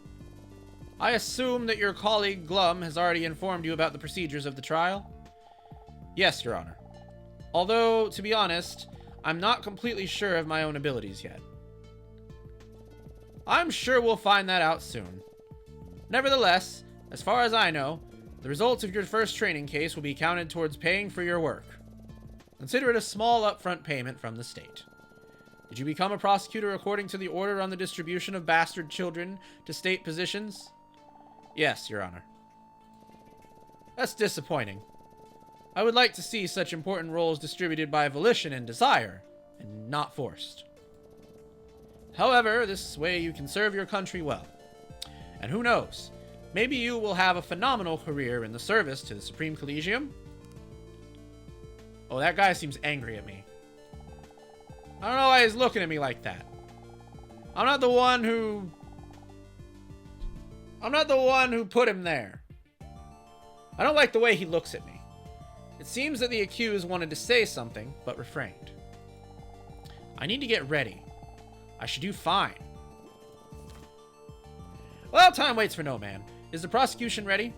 I assume that your colleague Glum has already informed you about the procedures of the trial? Yes, Your Honor. Although, to be honest, I'm not completely sure of my own abilities yet. I'm sure we'll find that out soon. Nevertheless, as far as I know, the results of your first training case will be counted towards paying for your work. Consider it a small upfront payment from the state. Did you become a prosecutor according to the order on the distribution of bastard children to state positions? Yes, Your Honor. That's disappointing. I would like to see such important roles distributed by volition and desire, and not forced. However, this way you can serve your country well. And who knows, maybe you will have a phenomenal career in the service to the Supreme Collegium? Oh, that guy seems angry at me. I don't know why he's looking at me like that. I'm not the one who put him there. I don't like the way he looks at me. It seems that the accused wanted to say something, but refrained. I need to get ready. I should do fine. Well, time waits for no man. Is the prosecution ready?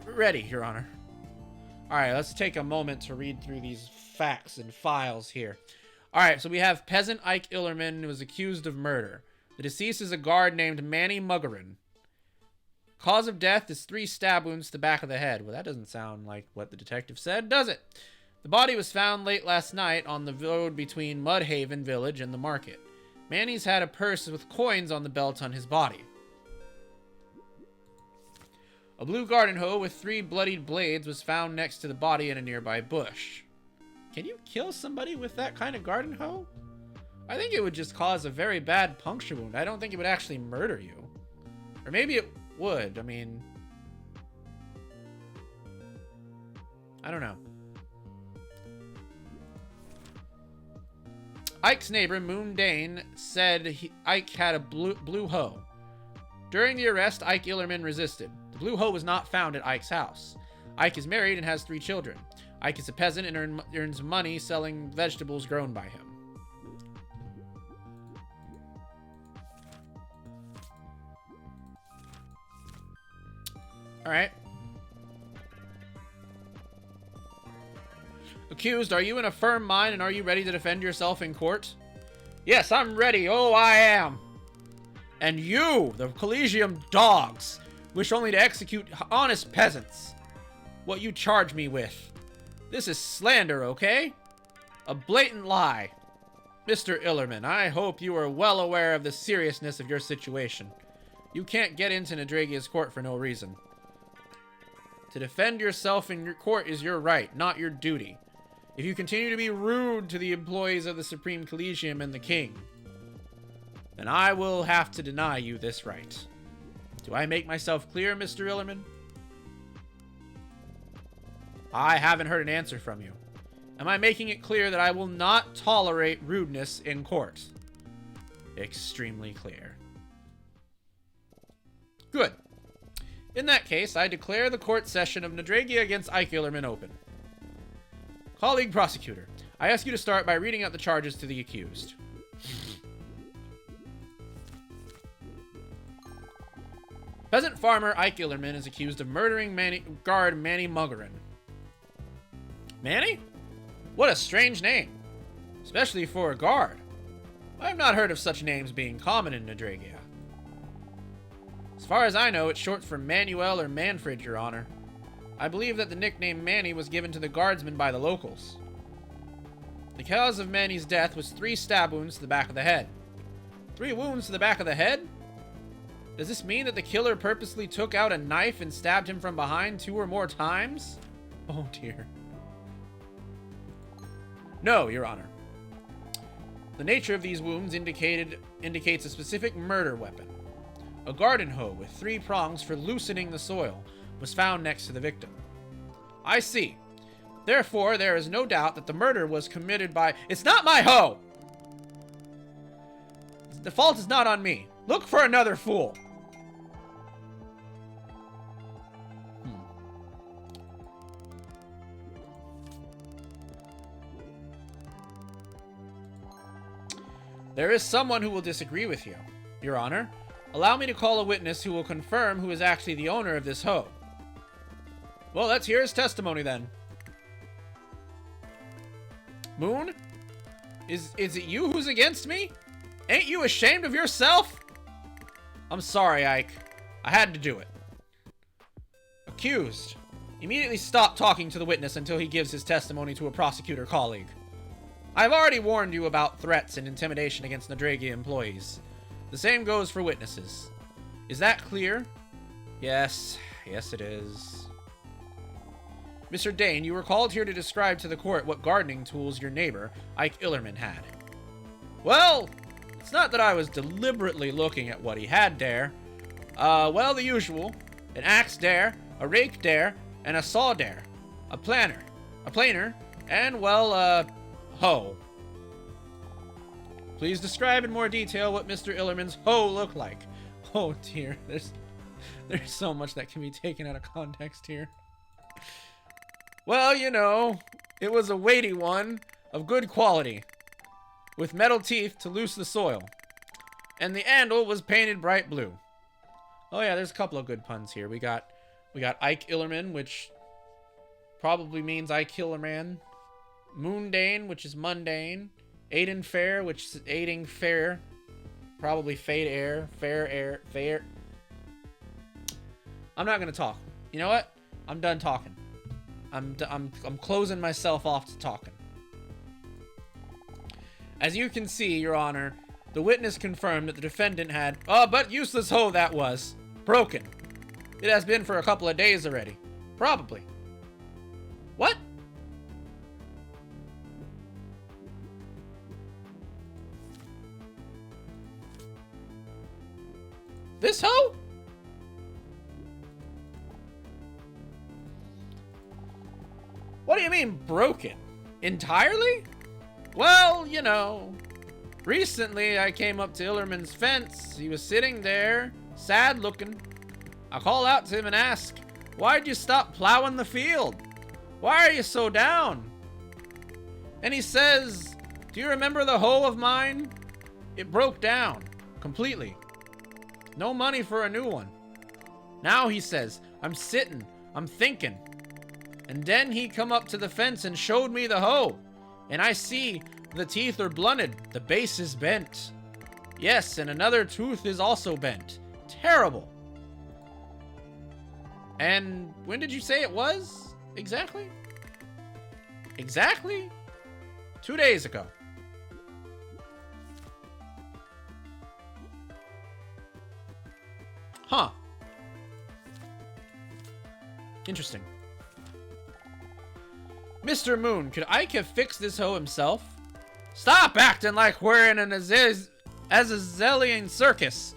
Ready, Your Honor. Alright, let's take a moment to read through these facts and files here. Alright, so we have peasant Ike Illerman, who was accused of murder. The deceased is a guard named Manny Muggerin. Cause of death is 3 stab wounds to the back of the head. Well, that doesn't sound like what the detective said, does it? The body was found late last night on the road between Mudhaven Village and the market. Manny's had a purse with coins on the belt on his body. A blue garden hoe with 3 bloodied blades was found next to the body in a nearby bush. Can you kill somebody with that kind of garden hoe? I think it would just cause a very bad puncture wound. I don't think it would actually murder you. Or maybe it would. I mean, I don't know. Ike's neighbor, Moon Dane, said Ike had a blue hoe. During the arrest, Ike Illerman resisted. The blue hoe was not found at Ike's house. Ike is married and has 3 children. Ike is a peasant and earns money selling vegetables grown by him. Alright. Accused, are you in a firm mind and are you ready to defend yourself in court? Yes, I'm ready. Oh, I am. And you, the Collegium dogs, wish only to execute honest peasants. What you charge me with. This is slander, okay? A blatant lie. Mr. Illerman, I hope you are well aware of the seriousness of your situation. You can't get into Nadragia's court for no reason. To defend yourself in your court is your right, not your duty. If you continue to be rude to the employees of the Supreme Collegium and the King, then I will have to deny you this right. Do I make myself clear, Mr. Illerman? I haven't heard an answer from you. Am I making it clear that I will not tolerate rudeness in court? Extremely clear. Good. In that case, I declare the court session of Nadragia against Ike Illerman open. Colleague prosecutor, I ask you to start by reading out the charges to the accused. Peasant farmer Ike Illerman is accused of murdering guard Manny Muggerin. Manny? What a strange name. Especially for a guard. I have not heard of such names being common in Nadragia. As far as I know, it's short for Manuel or Manfred, Your Honor. I believe that the nickname Manny was given to the guardsmen by the locals. The cause of Manny's death was 3 stab wounds to the back of the head. 3 wounds to the back of the head? Does this mean that the killer purposely took out a knife and stabbed him from behind 2 or more times? Oh dear. No, Your Honor. The nature of these wounds indicates a specific murder weapon. A garden hoe with 3 prongs for loosening the soil was found next to the victim. I see. Therefore, there is no doubt that the murder was committed by... It's not my hoe! The fault is not on me. Look for another fool. There is someone who will disagree with you, Your Honor. Allow me to call a witness who will confirm who is actually the owner of this hoe. Well, let's hear his testimony then. Moon? Is it you who's against me? Ain't you ashamed of yourself? I'm sorry, Ike. I had to do it. Accused. Immediately stop talking to the witness until he gives his testimony to a prosecutor colleague. I've already warned you about threats and intimidation against Nadragia employees. The same goes for witnesses. Is that clear? Yes. Yes, it is. Mr. Dane, you were called here to describe to the court what gardening tools your neighbor, Ike Illerman, had. Well, it's not that I was deliberately looking at what he had there. Well, the usual. An axe there, a rake there, and a saw there. A planer, and, well, hoe. Please describe in more detail what Mr. Illerman's hoe looked like. Oh dear, there's so much that can be taken out of context here. Well, you know, it was a weighty one of good quality, with metal teeth to loose the soil, and the handle was painted bright blue. Oh yeah, there's a couple of good puns here. We got Ike Illerman, which probably means I kill a man. Mundane, which is mundane. Aiden fair, which is aiding fair. Probably fade air. Fair air. Fair. I'm not gonna talk. You know what? I'm done talking. I'm closing myself off to talking. As you can see, Your Honor, the witness confirmed that the defendant had... Oh, but useless hoe that was. Broken. It has been for a couple of days already. Probably. What? This hoe? What do you mean broken? Entirely? Well, you know, recently I came up to Illerman's fence. He was sitting there, sad looking. I call out to him and ask, why'd you stop plowing the field? Why are you so down? And he says, do you remember the hoe of mine? It broke down completely. No money for a new one. Now he says, I'm sitting, I'm thinking. And then he come up to the fence and showed me the hoe. And I see the teeth are blunted. The base is bent. Yes, and another tooth is also bent. Terrible. And when did you say it was? Exactly? Exactly? 2 days ago. Huh. Interesting. Mr. Moon, could Ike have fixed this hoe himself? Stop acting like we're in an Azazelian circus.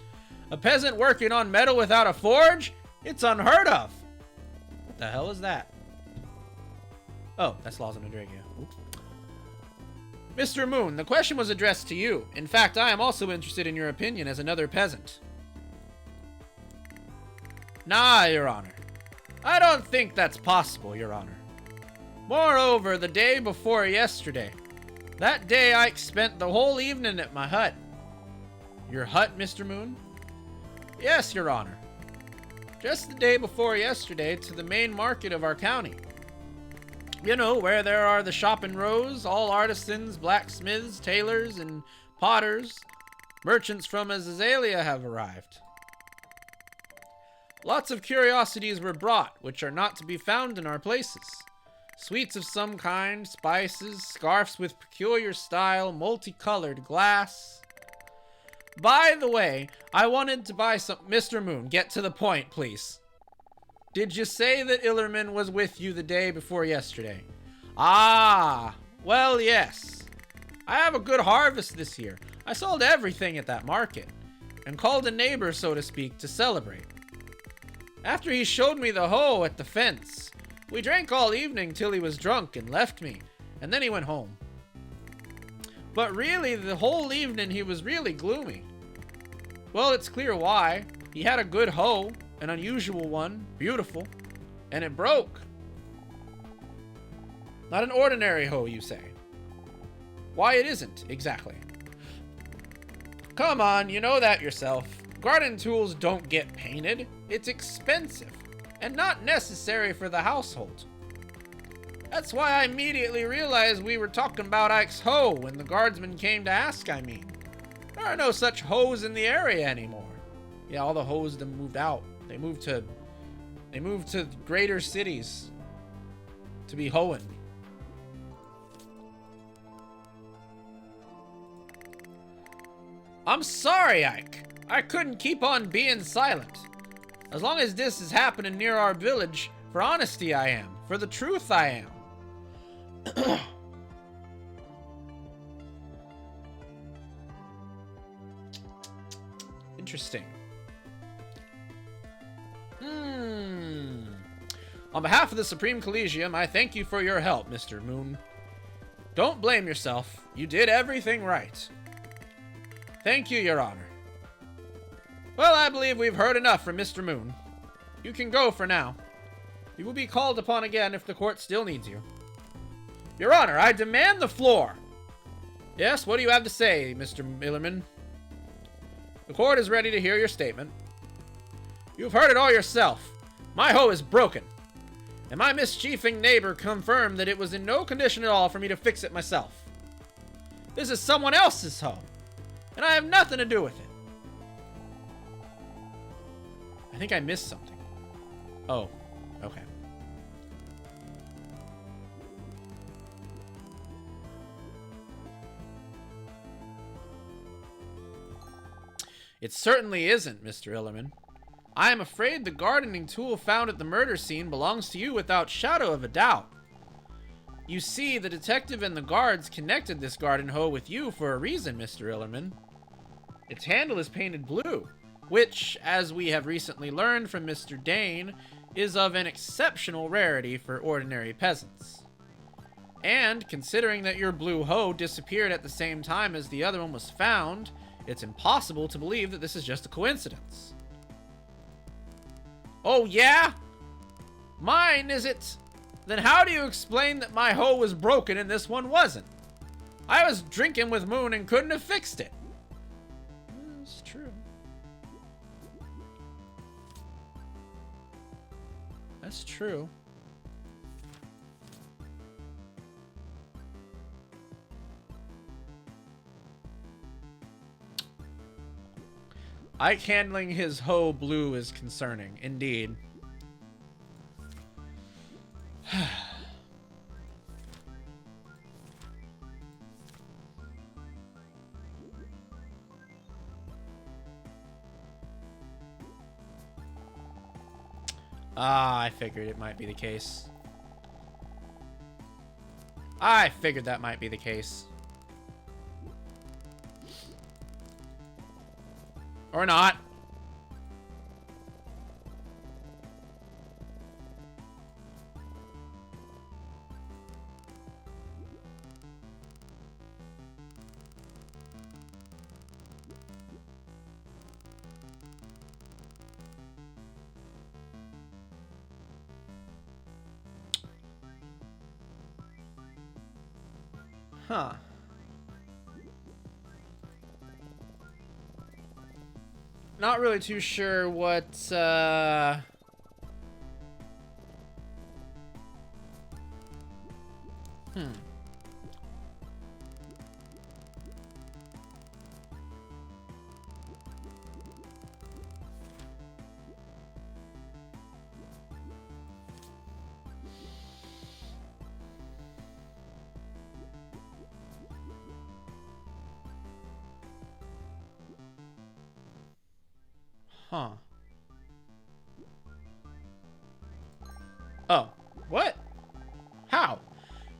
A peasant working on metal without a forge? It's unheard of. What the hell is that? Oh, that's Laws of Nadragia. Oops. Mr. Moon, the question was addressed to you. In fact, I am also interested in your opinion as another peasant. Nah, Your Honor. I don't think that's possible, Your Honor. Moreover, the day before yesterday, that day Ike spent the whole evening at my hut. Your hut, Mr. Moon? Yes, Your Honor. Just the day before yesterday to the main market of our county. You know, where there are the shopping rows, all artisans, blacksmiths, tailors, and potters. Merchants from Azazelia have arrived. Lots of curiosities were brought, which are not to be found in our places. Sweets of some kind, spices, scarfs with peculiar style, multicolored glass. By the way, I wanted to buy some... Mr. Moon, get to the point, please. Did you say that Illerman was with you the day before yesterday? Ah, well, yes. I have a good harvest this year. I sold everything at that market and called a neighbor, so to speak, to celebrate. After he showed me the hoe at the fence, we drank all evening till he was drunk and left me, and then he went home. But really, the whole evening he was really gloomy. Well, it's clear why. He had a good hoe, an unusual one, beautiful, and it broke. Not an ordinary hoe, you say. Why it isn't, exactly. Come on, you know that yourself. Garden tools don't get painted. It's expensive, and not necessary for the household. That's why I immediately realized we were talking about Ike's hoe when the guardsman came to ask, I mean. There are no such hoes in the area anymore. Yeah, all the hoes them moved out. They moved to greater cities to be hoeing. I'm sorry, Ike. I couldn't keep on being silent. As long as this is happening near our village, for honesty I am. For the truth I am. Interesting. On behalf of the Supreme Collegium, I thank you for your help, Mr. Moon. Don't blame yourself. You did everything right. Thank you, Your Honor. Well, I believe we've heard enough from Mr. Moon. You can go for now. You will be called upon again if the court still needs you. Your Honor, I demand the floor. Yes, what do you have to say, Mr. Millerman? The court is ready to hear your statement. You've heard it all yourself. My hoe is broken. and my mischieving neighbor confirmed that it was in no condition at all for me to fix it myself. This is someone else's hoe, and I have nothing to do with it. I think I missed something. Oh, okay. It certainly isn't, Mr. Illerman. I am afraid the gardening tool found at the murder scene belongs to you without shadow of a doubt. You see, the detective and the guards connected this garden hoe with you for a reason, Mr. Illerman. Its handle is painted blue, which, as we have recently learned from Mr. Dane, is of an exceptional rarity for ordinary peasants. And, considering that your blue hoe disappeared at the same time as the other one was found, it's impossible to believe that this is just a coincidence. Oh, yeah? Mine, is it? Then how do you explain that my hoe was broken and this one wasn't? I was drinking with Moon and couldn't have fixed it. That's true. That's true. Ike handling his hoe blue is concerning, indeed. Ah, I figured it might be the case. I figured that might be the case. Or not. Huh. Not really too sure what, Huh. Oh. What? How?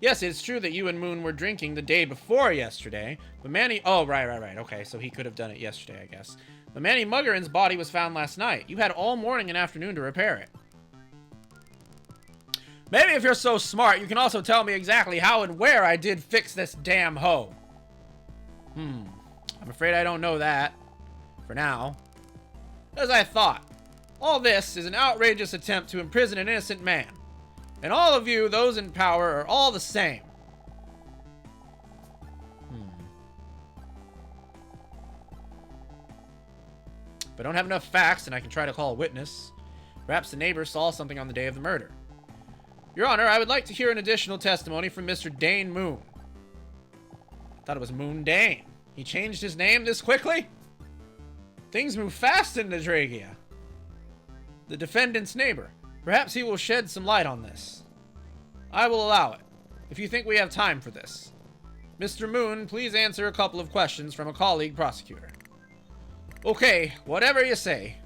Yes, it's true that you and Moon were drinking the day before yesterday, but Manny... Oh, right. Okay, so he could have done it yesterday, I guess. But Manny Muggeron's body was found last night. You had all morning and afternoon to repair it. Maybe if you're so smart, you can also tell me exactly how and where I did fix this damn hoe. I'm afraid I don't know that. For now. As I thought, all this is an outrageous attempt to imprison an innocent man. And all of you, those in power, are all the same. But I don't have enough facts, and I can try to call a witness. Perhaps the neighbor saw something on the day of the murder. Your Honor, I would like to hear an additional testimony from Mr. Dane Moon. I thought it was Moon Dane. He changed his name this quickly? Things move fast in Nadragia. The defendant's neighbor. Perhaps he will shed some light on this. I will allow it, if you think we have time for this. Mr. Moon, please answer a couple of questions from a colleague prosecutor. Okay, whatever you say.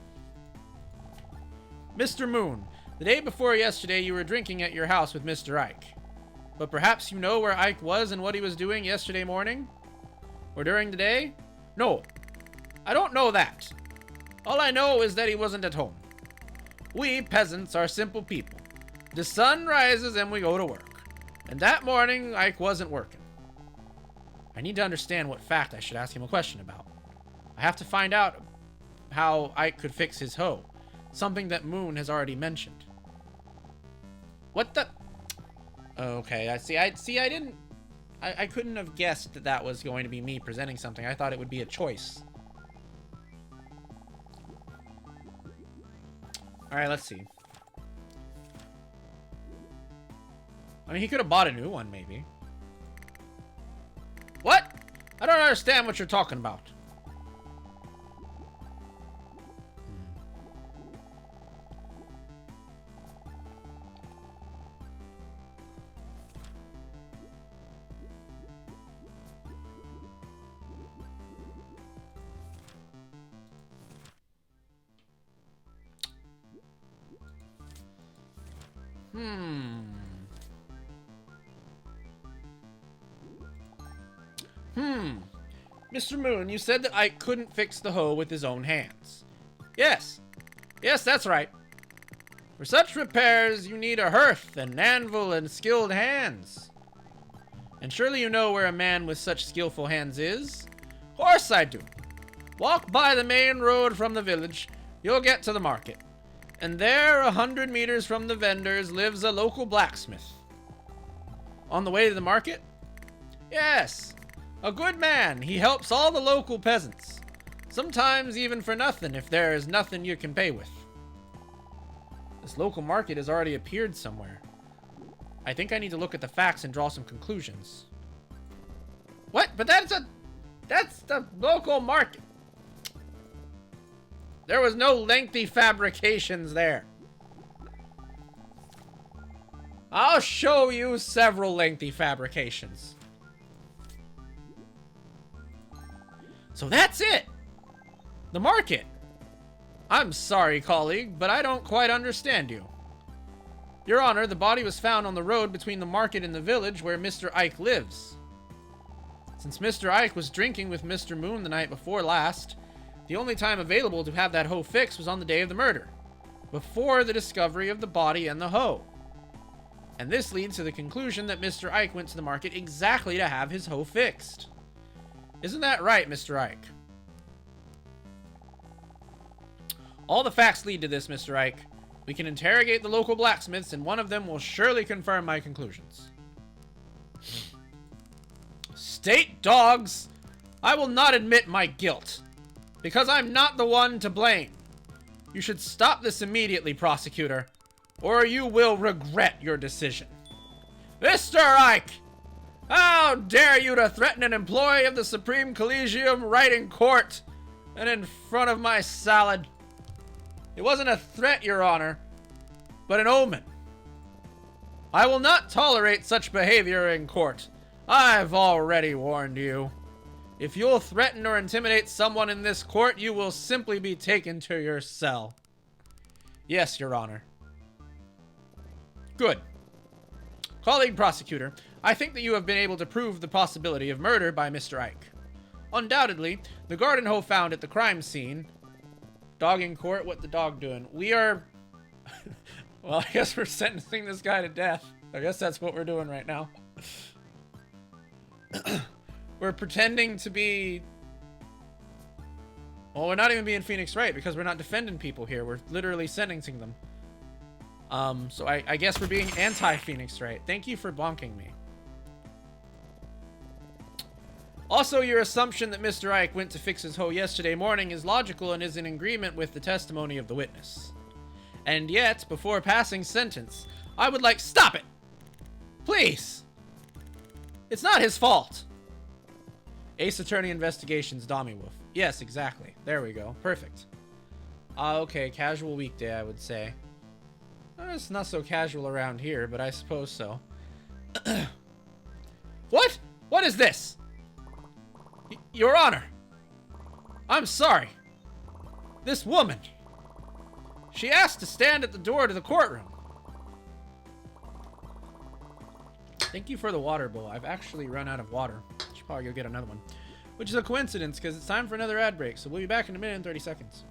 Mr. Moon, the day before yesterday you were drinking at your house with Mr. Ike. But perhaps you know where Ike was and what he was doing yesterday morning? Or during the day? No. I don't know that. All I know is that he wasn't at home. We peasants are simple people. The sun rises and we go to work. And that morning, Ike wasn't working. I need to understand what fact I should ask him a question about. I have to find out how Ike could fix his hoe. Something that Moon has already mentioned. What the... Okay, I couldn't have guessed that that was going to be me presenting something. I thought it would be a choice. Alright, let's see. I mean, he could have bought a new one, maybe. What? I don't understand what you're talking about. Mr. Moon, you said that Ike couldn't fix the hoe with his own hands. Yes. Yes, that's right. For such repairs, you need a hearth, an anvil, and skilled hands. And surely you know where a man with such skillful hands is? Course I do. Walk by the main road from the village. You'll get to the market. And there, 100 meters from the vendors, lives a local blacksmith. On the way to the market? Yes. A good man. He helps all the local peasants. Sometimes even for nothing if there is nothing you can pay with. This local market has already appeared somewhere. I think I need to look at the facts and draw some conclusions. What? But that's the local market. There was no lengthy fabrications there. I'll show you several lengthy fabrications. So that's it. The market. I'm sorry, colleague, but I don't quite understand you. Your Honor, the body was found on the road between the market and the village where Mr. Ike lives. Since Mr. Ike was drinking with Mr. Moon the night before last, the only time available to have that hoe fixed was on the day of the murder, before the discovery of the body and the hoe. And this leads to the conclusion that Mr. Ike went to the market exactly to have his hoe fixed. Isn't that right, Mr. Ike? All the facts lead to this, Mr. Ike. We can interrogate the local blacksmiths, and one of them will surely confirm my conclusions. State dogs! I will not admit my guilt, because I'm not the one to blame. You should stop this immediately, prosecutor, or you will regret your decision. Mr. Ike! How dare you to threaten an employee of the Supreme Collegium right in court and in front of my salad? It wasn't a threat, Your Honor, but an omen. I will not tolerate such behavior in court. I've already warned you. If you'll threaten or intimidate someone in this court, you will simply be taken to your cell. Yes, Your Honor. Good. Colleague prosecutor, I think that you have been able to prove the possibility of murder by Mr. Ike. Undoubtedly, the garden hoe found at the crime scene... Dog in court? What the dog doing? We are... Well, I guess we're sentencing this guy to death. I guess that's what we're doing right now. We're pretending to be... Well, we're not even being Phoenix Wright because we're not defending people here. We're literally sentencing them. So I guess we're being anti-Phoenix Wright. Thank you for bonking me. Also, your assumption that Mr. Ike went to fix his hoe yesterday morning is logical and is in agreement with the testimony of the witness. And yet, before passing sentence, I would like... Stop it! Please! It's not his fault! Ace Attorney Investigations, domiwoof. Yes, exactly. There we go. Perfect. Okay, casual weekday, I would say. It's not so casual around here, but I suppose so. What? What is this? Your Honor! I'm sorry. This woman... She asked to stand at the door to the courtroom. Thank you for the water bowl. I've actually run out of water. Should probably go get another one. Which is a coincidence, because it's time for another ad break, so we'll be back in a minute and 30 seconds.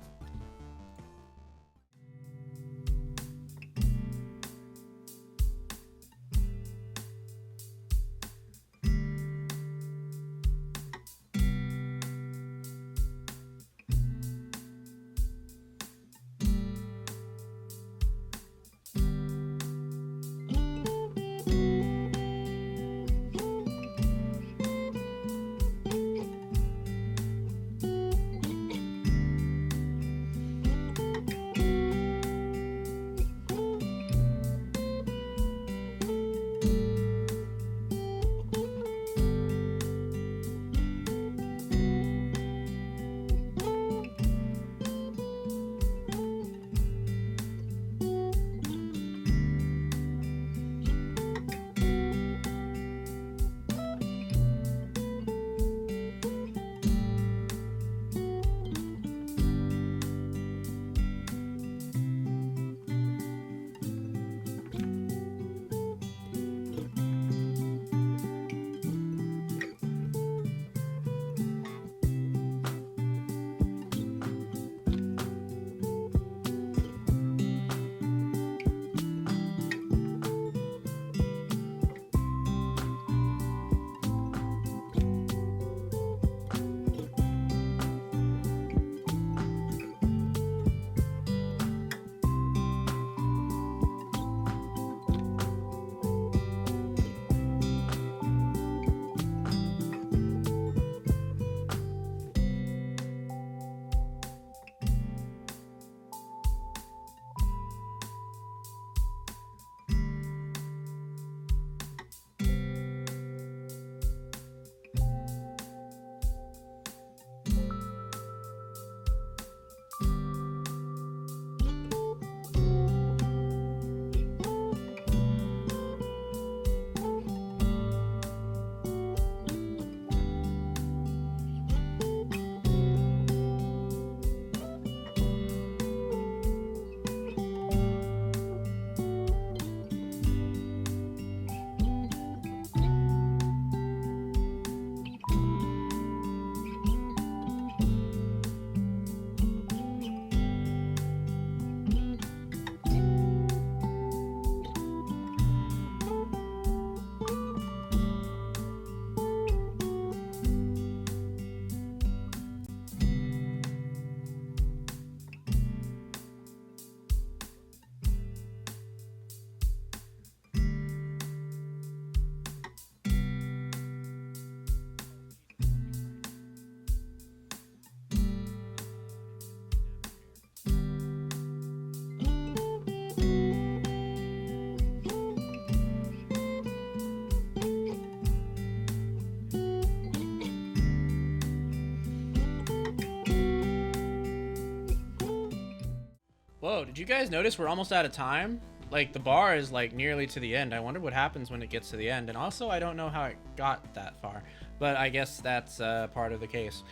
Oh, did you guys notice we're almost out of time? Like, the bar is, like, nearly to the end. I wonder what happens when it gets to the end. And also, I don't know how it got that far. But I guess that's part of the case.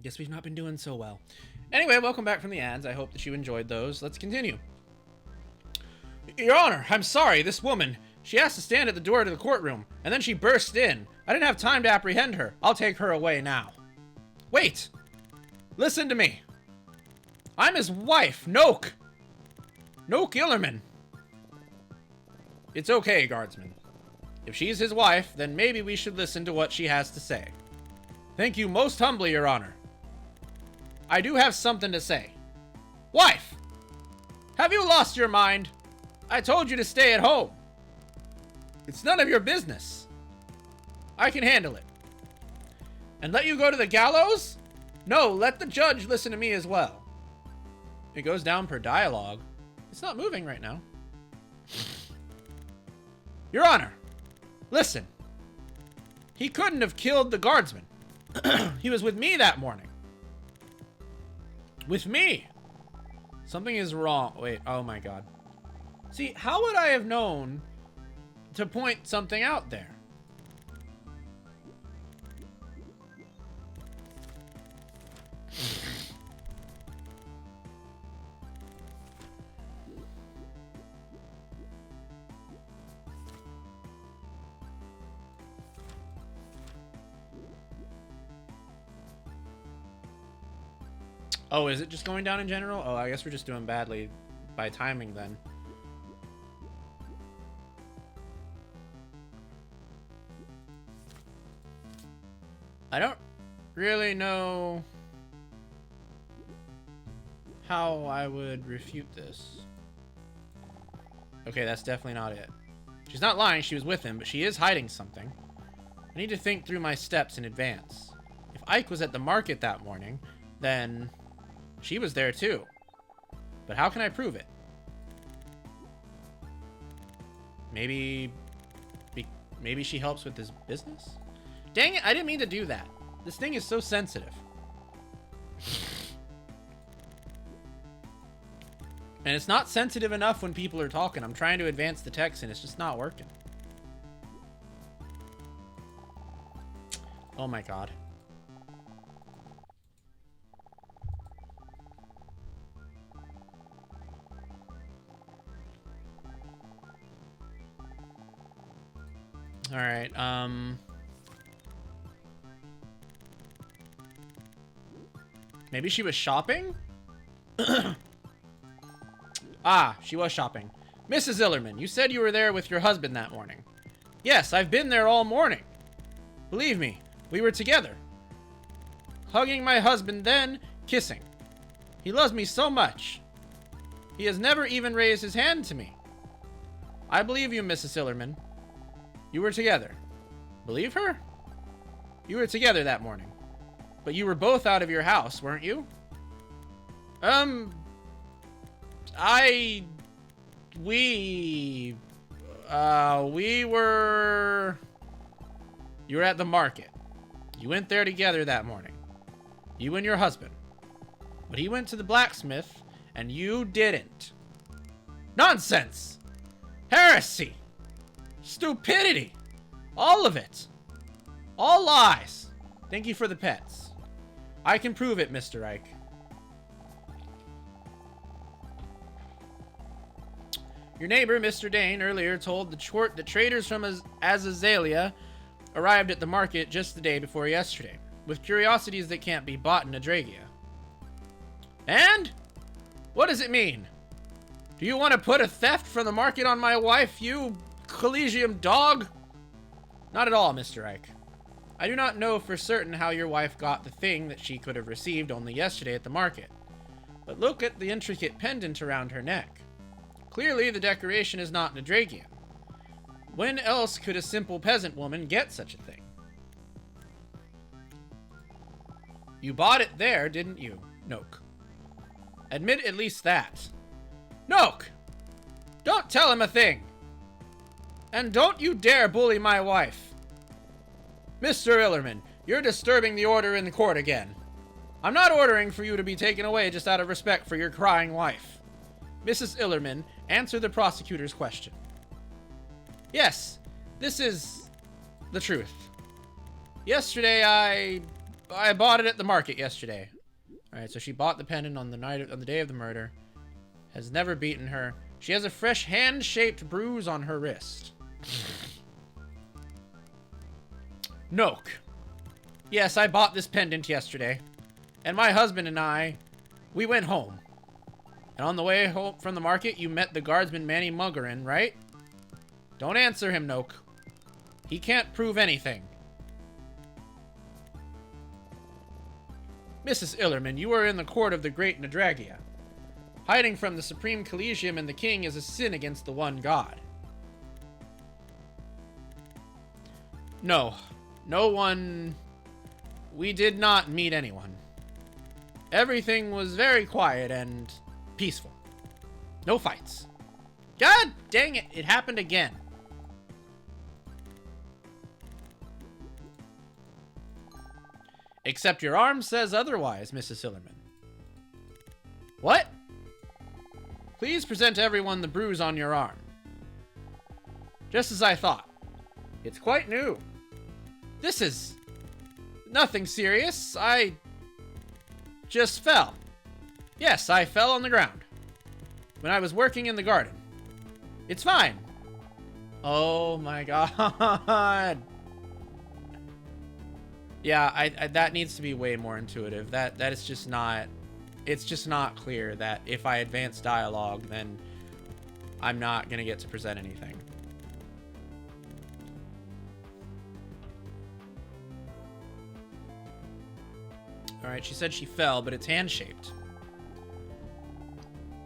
Guess we've not been doing so well. Anyway, welcome back from the ads. I hope that you enjoyed those. Let's continue. Your Honor, I'm sorry. This woman, she has to stand at the door to the courtroom. And then she burst in. I didn't have time to apprehend her. I'll take her away now. Wait. Listen to me. I'm his wife, Noak. Noak Illerman. It's okay, guardsman. If she's his wife, then maybe we should listen to what she has to say. Thank you most humbly, Your Honor. I do have something to say. Wife! Have you lost your mind? I told you to stay at home. It's none of your business. I can handle it. And let you go to the gallows? No, let the judge listen to me as well. It goes down per dialogue. It's not moving right now. Your Honor, listen. He couldn't have killed the guardsman. He was with me that morning. With me. Something is wrong. Wait, oh my god. See, how would I have known to point something out there? Oh, is it just going down in general? Oh, I guess we're just doing badly by timing then. I don't really know how I would refute this. Okay, that's definitely not it. She's not lying, she was with him, but she is hiding something. I need to think through my steps in advance. If Ike was at the market that morning, then she was there too. But how can I prove it? Maybe she helps with his business? Dang it, I didn't mean to do that. This thing is so sensitive. And it's not sensitive enough when people are talking. I'm trying to advance the text and it's just not working. Oh my god. All right, maybe she was shopping? Ah, she was shopping. Mrs. Illerman, you said you were there with your husband that morning. Yes, I've been there all morning. Believe me, we were together. Hugging my husband, then kissing. He loves me so much. He has never even raised his hand to me. I believe you, Mrs. Illerman. You were together. Believe her? You were together that morning. But you were both out of your house, weren't you? We were... You were at the market. You went there together that morning. You and your husband. But he went to the blacksmith, and you didn't. Nonsense! Heresy! Stupidity! All of it! All lies! Thank you for the pets. I can prove it, Mr. Ike. Your neighbor, Mr. Dane, earlier told the traders from Azazelia arrived at the market just the day before yesterday, with curiosities that can't be bought in Nadragia. And? What does it mean? Do you want to put a theft from the market on my wife, you collegium dog? Not at all, Mr. Ike. I do not know for certain how your wife got the thing that she could have received only yesterday at the market. But look at the intricate pendant around her neck. Clearly, the decoration is not Nadragian. When else could a simple peasant woman get such a thing? You bought it there, didn't you, Noak? Admit at least that. Noak! Don't tell him a thing! And don't you dare bully my wife. Mr. Illerman, you're disturbing the order in the court again. I'm not ordering for you to be taken away just out of respect for your crying wife. Mrs. Illerman, answer the prosecutor's question. Yes, this is the truth. Yesterday, I bought it at the market yesterday. All right, so she bought the pendant on the day of the murder. Has never beaten her. She has a fresh hand-shaped bruise on her wrist. Noke. Yes, I bought this pendant yesterday. And my husband and I, we went home. And on the way home from the market, you met the guardsman Manny Muggerin, right? Don't answer him, Noke. He can't prove anything. Mrs. Illerman, you are in the court of the Great Nadragia. Hiding from the Supreme Collegium and the King is a sin against the one God. No. No one... We did not meet anyone. Everything was very quiet and peaceful. No fights. God dang it, it happened again. Except your arm says otherwise, Mrs. Hillerman. What? Please present everyone the bruise on your arm. Just as I thought. It's quite new. This is nothing serious. I just fell. Yes, I fell on the ground when I was working in the garden. It's fine. Oh my god. Yeah, I that needs to be way more intuitive. That is just not... It's just not clear that if I advance dialogue, then I'm not going to get to present anything. Alright, she said she fell, but it's hand-shaped.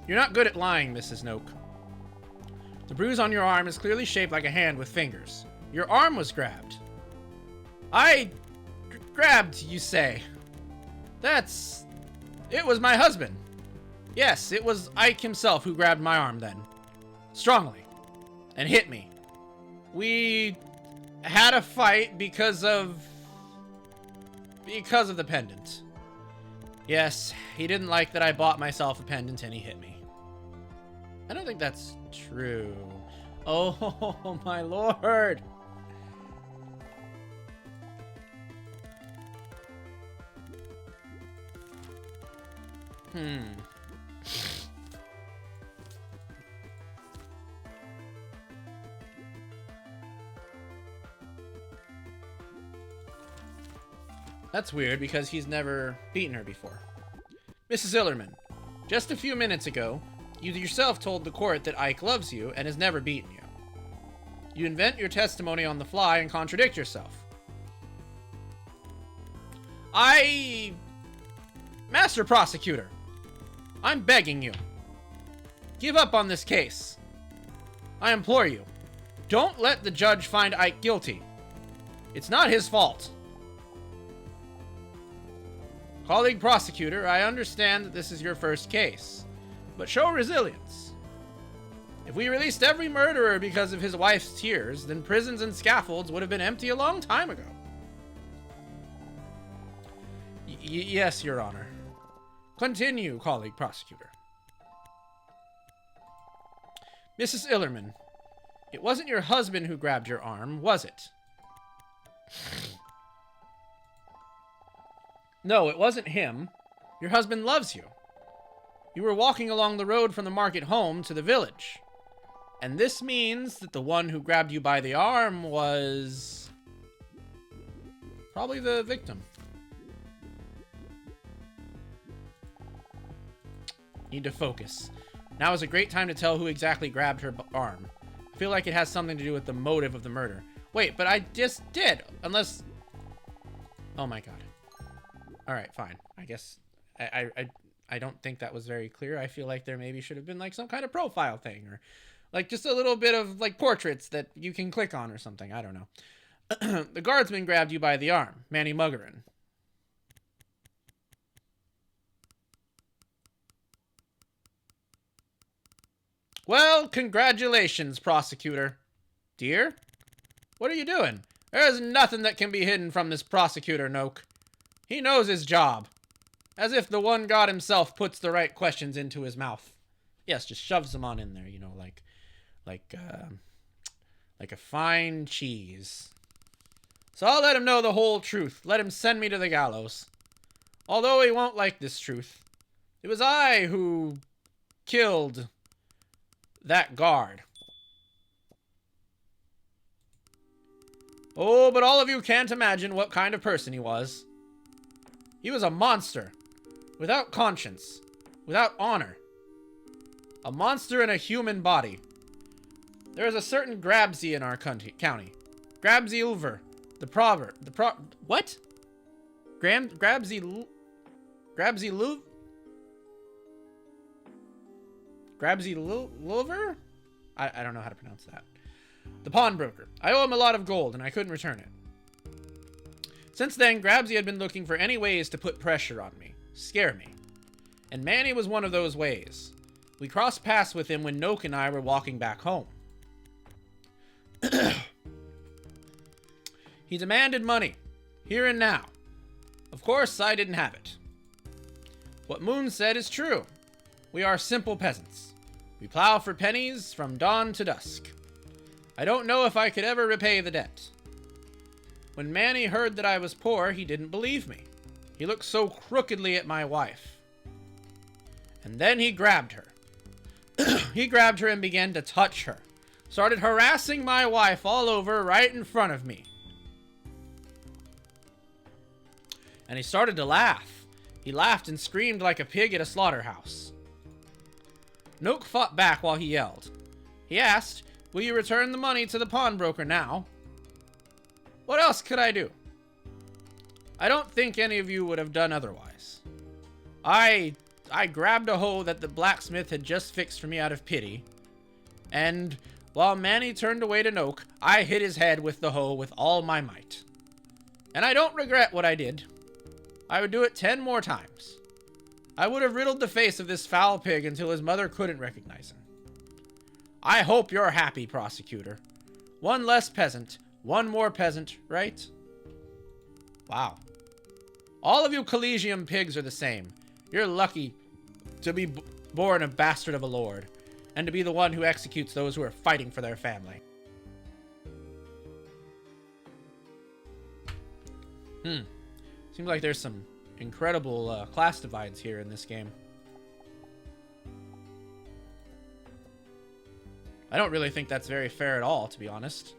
You're not good at lying, Mrs. Noke. The bruise on your arm is clearly shaped like a hand with fingers. Your arm was grabbed. I grabbed, you say? It was my husband. Yes, it was Ike himself who grabbed my arm then. Strongly. And hit me. We had a fight because of the pendant. Yes, he didn't like that I bought myself a pendant and he hit me. I don't think that's true. Oh, my lord. That's weird because he's never beaten her before. Mrs. Illerman, just a few minutes ago, you yourself told the court that Ike loves you and has never beaten you. You invent your testimony on the fly and contradict yourself. Master Prosecutor, I'm begging you. Give up on this case. I implore you. Don't let the judge find Ike guilty. It's not his fault. Colleague Prosecutor, I understand that this is your first case, but show resilience. If we released every murderer because of his wife's tears, then prisons and scaffolds would have been empty a long time ago. Yes, Your Honor. Continue, Colleague Prosecutor. Mrs. Illerman, it wasn't your husband who grabbed your arm, was it? No, it wasn't him. Your husband loves you. You were walking along the road from the market home to the village. And this means that the one who grabbed you by the arm was... probably the victim. Need to focus. Now is a great time to tell who exactly grabbed her arm. I feel like it has something to do with the motive of the murder. Wait, but I just did. Unless... Oh my god. Alright, fine. I guess... I don't think that was very clear. I feel like there maybe should have been like some kind of profile thing. Or like just a little bit of like portraits that you can click on or something. I don't know. The guardsman grabbed you by the arm. Manny Muggerin. Well, congratulations, prosecutor. Dear? What are you doing? There is nothing that can be hidden from this prosecutor, Noke. He knows his job. As if the one God himself puts the right questions into his mouth. Yes, just shoves them on in there, you know, like a fine cheese. So I'll let him know the whole truth. Let him send me to the gallows. Although he won't like this truth. It was I who killed that guard. Oh, but all of you can't imagine what kind of person he was. He was a monster. Without conscience. Without honor. A monster in a human body. There is a certain Grabsy in our county. Grabsy Ulver. What? Grabsy Lulver? I don't know how to pronounce that. The pawnbroker. I owe him a lot of gold, and I couldn't return it. Since then, Grabsy had been looking for any ways to put pressure on me. Scare me. And Manny was one of those ways. We crossed paths with him when Noke and I were walking back home. He demanded money. Here and now. Of course, I didn't have it. What Moon said is true. We are simple peasants. We plow for pennies from dawn to dusk. I don't know if I could ever repay the debt. When Manny heard that I was poor, he didn't believe me. He looked so crookedly at my wife. And then he grabbed her. He grabbed her and began to touch her. Started harassing my wife all over right in front of me. And he started to laugh. He laughed and screamed like a pig at a slaughterhouse. Noke fought back while he yelled. He asked, "Will you return the money to the pawnbroker now?" What else could I do? I don't think any of you would have done otherwise. I grabbed a hoe that the blacksmith had just fixed for me out of pity, and while Manny turned away to Noke, I hit his head with the hoe with all my might. And I don't regret what I did. I would do it 10 more times. I would have riddled the face of this foul pig until his mother couldn't recognize him. I hope you're happy, prosecutor. One less peasant, one more peasant, right? Wow. All of you collegium pigs are the same. You're lucky to be born a bastard of a lord, and to be the one who executes those who are fighting for their family. Seems like there's some incredible class divides here in this game. I don't really think that's very fair at all, to be honest.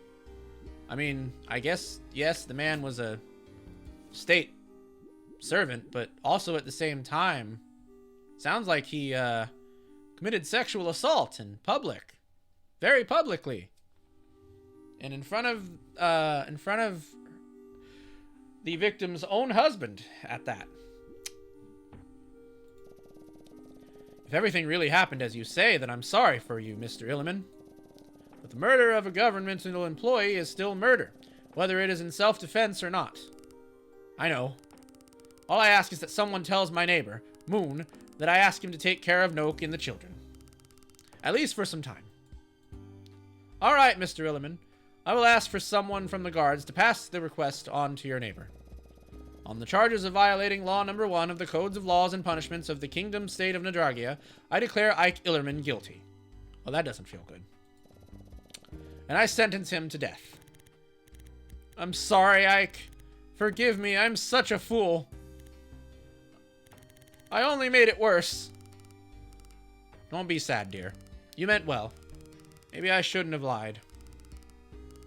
I mean, I guess, yes, the man was a state servant, but also at the same time, sounds like he committed sexual assault in public. Very publicly. And in front of the victim's own husband at that. If everything really happened as you say, then I'm sorry for you, Mr. Illiman. But the murder of a governmental employee is still murder, whether it is in self-defense or not. I know. All I ask is that someone tells my neighbor, Moon, that I ask him to take care of Noke and the children. At least for some time. All right, Mr. Illiman. I will ask for someone from the guards to pass the request on to your neighbor. On the charges of violating Law Number 1 of the Codes of Laws and Punishments of the Kingdom State of Nadragia, I declare Ike Illerman guilty. Well, that doesn't feel good. And I sentence him to death. I'm sorry, Ike. Forgive me, I'm such a fool. I only made it worse. Don't be sad, dear. You meant well. Maybe I shouldn't have lied.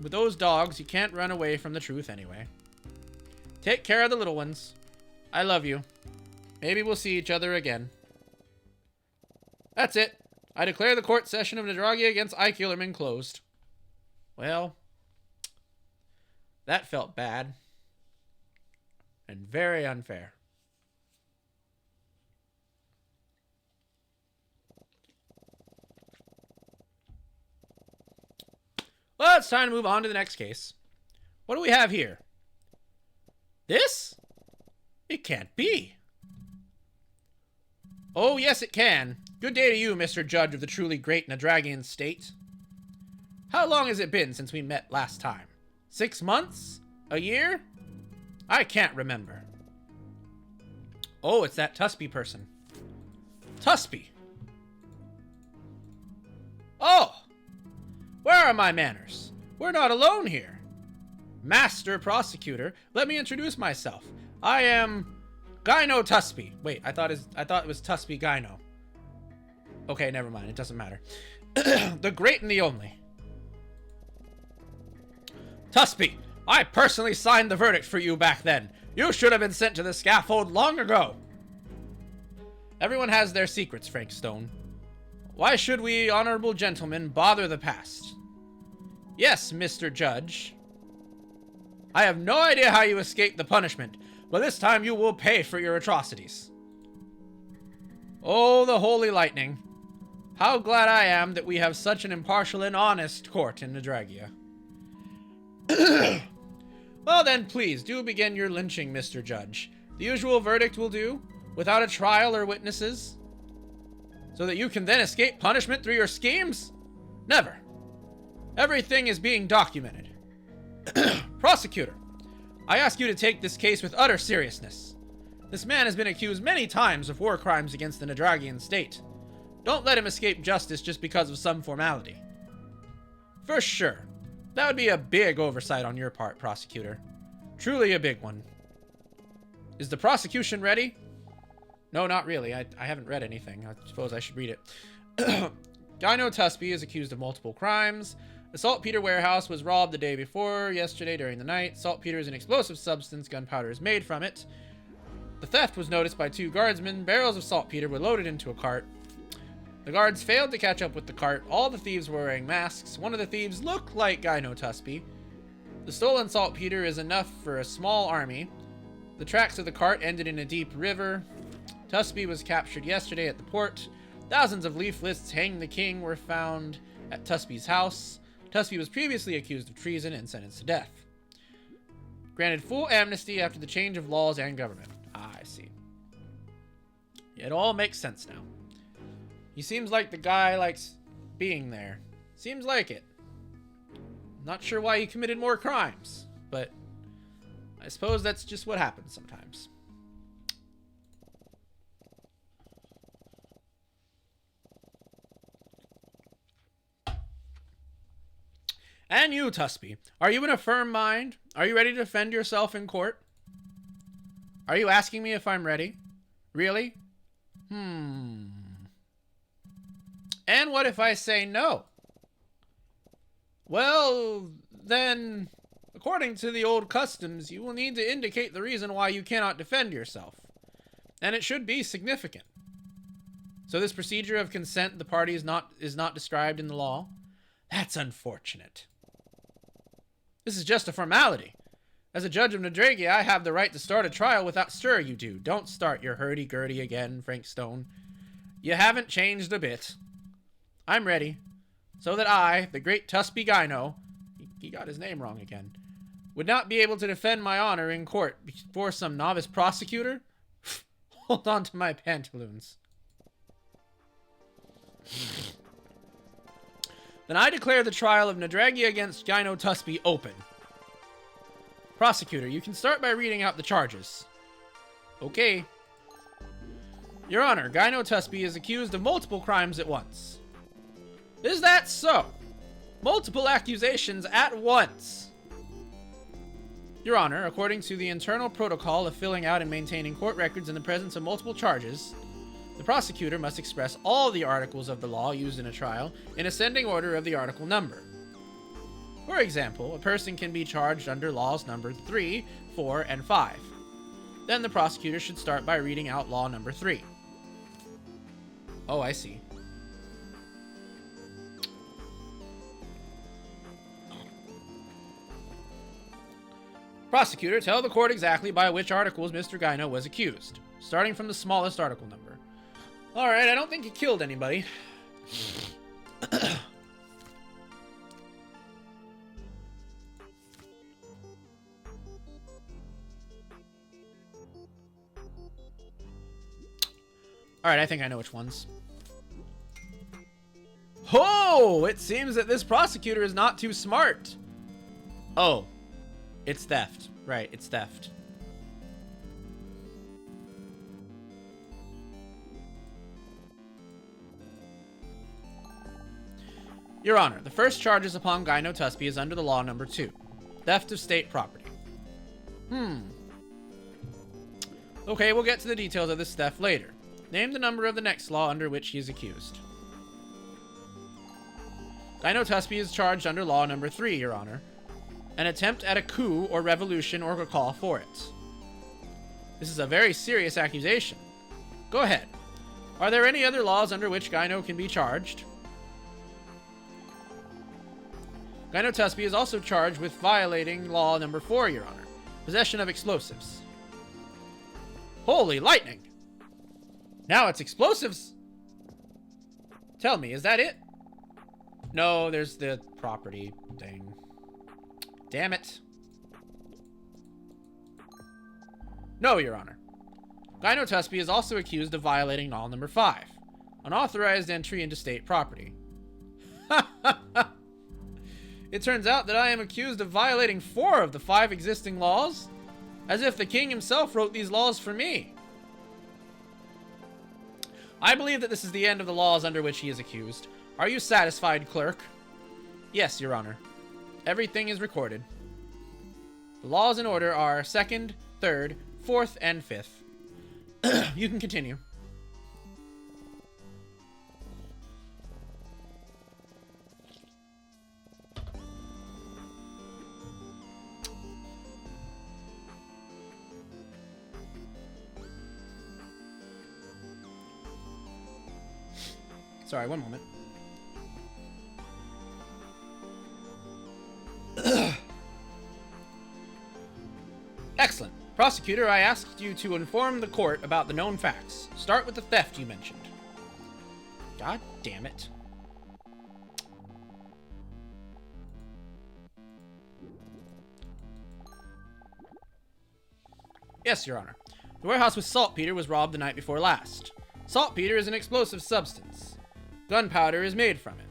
With those dogs, you can't run away from the truth anyway. Take care of the little ones. I love you. Maybe we'll see each other again. That's it. I declare the court session of Nadragia against Ike Illerman closed. Well, that felt bad. And very unfair. Well, it's time to move on to the next case. What do we have here? This? It can't be. Oh, yes, it can. Good day to you, Mr. Judge of the truly great Nadragian state. How long has it been since we met last time? 6 months? A year? I can't remember. Oh, it's that Tuspy person. Tuspy! Oh! Where are my manners? We're not alone here. Master Prosecutor, let me introduce myself. I am Gyno Tuspy. Wait, I thought it was Tuspy Gyno. Okay, never mind. It doesn't matter. The great and the only. Tuspy, I personally signed the verdict for you back then. You should have been sent to the scaffold long ago. Everyone has their secrets, Frank Stone. Why should we, honorable gentlemen, bother the past? Yes, Mr. Judge. I have no idea how you escaped the punishment, but this time you will pay for your atrocities. Oh, the holy lightning. How glad I am that we have such an impartial and honest court in Nadragia. Well then, please, do begin your lynching, Mr. Judge. The usual verdict will do, without a trial or witnesses, so that you can then escape punishment through your schemes? Never. Everything is being documented. Prosecutor, I ask you to take this case with utter seriousness. This man has been accused many times of war crimes against the Nadragian state. Don't let him escape justice just because of some formality. For sure. That would be a big oversight on your part, Prosecutor. Truly a big one. Is the prosecution ready? No, not really. I haven't read anything. I suppose I should read it. Gyno Tuspy is accused of multiple crimes. The saltpeter warehouse was robbed the day before, yesterday during the night. Saltpeter is an explosive substance. Gunpowder is made from it. The theft was noticed by 2 guardsmen. Barrels of saltpeter were loaded into a cart. The guards failed to catch up with the cart. All the thieves were wearing masks. One of the thieves looked like Gyno Tuspy. The stolen saltpeter is enough for a small army. The tracks of the cart ended in a deep river. Tuspy was captured yesterday at the port. Thousands of leaflets hanging the king were found at Tuspy's house. Tuspy was previously accused of treason and sentenced to death. Granted full amnesty after the change of laws and government. Ah, I see. It all makes sense now. He seems like the guy likes being there. Seems like it. Not sure why he committed more crimes, but I suppose that's just what happens sometimes. And you, Tuspy, are you in a firm mind? Are you ready to defend yourself in court? Are you asking me if I'm ready? Really? And what if I say no? Well, then, according to the old customs, you will need to indicate the reason why you cannot defend yourself. And it should be significant. So this procedure of consent the party is not described in the law? That's unfortunate. This is just a formality. As a judge of Nadragia, I have the right to start a trial without... Sure you do. Don't start your hurdy-gurdy again, Frank Stone. You haven't changed a bit. I'm ready. So that I, the great Tuspy Gyno, he got his name wrong again, would not be able to defend my honor in court before some novice prosecutor? Hold on to my pantaloons. Then I declare the trial of Nadragia against Gyno Tuspy open. Prosecutor, you can start by reading out the charges. Okay. Your Honor, Gyno Tuspy is accused of multiple crimes at once. Is that so? Multiple accusations at once. Your Honor, according to the internal protocol of filling out and maintaining court records in the presence of multiple charges, the prosecutor must express all the articles of the law used in a trial in ascending order of the article number. For example, a person can be charged under laws numbered 3, 4, and 5. Then the prosecutor should start by reading out law number 3. Oh, I see. Prosecutor, tell the court exactly by which articles Mr. Gyno was accused, starting from the smallest article number. Alright, I don't think he killed anybody. Alright, I think I know which ones. Oh, it seems that this prosecutor is not too smart. Oh, it's theft. Right, it's theft. Your Honor, the first charges upon Gyno Tusby is under the law number 2. Theft of state property. Okay, we'll get to the details of this theft later. Name the number of the next law under which he is accused. Gyno Tusby is charged under law number 3, Your Honor. An attempt at a coup or revolution or a call for it. This is a very serious accusation. Go ahead. Are there any other laws under which Gyno can be charged? Gyno Tusby is also charged with violating law number 4, Your Honor. Possession of explosives. Holy lightning! Now it's explosives! Tell me, is that it? No, there's the property thing. Damn it. No, Your Honor. Gyno Tusby is also accused of violating law number 5. Unauthorized entry into state property. It turns out that I am accused of violating 4 of the 5 existing laws, as if the king himself wrote these laws for me. I believe that this is the end of the laws under which he is accused. Are you satisfied, clerk? Yes, Your Honor. Everything is recorded. The laws in order are 2nd, 3rd, 4th, and 5th. You can continue. Sorry, one moment. Excellent. Prosecutor, I asked you to inform the court about the known facts. Start with the theft you mentioned. God damn it. Yes, Your Honor. The warehouse with saltpeter was robbed the night before last. Saltpeter is an explosive substance. Gunpowder is made from it.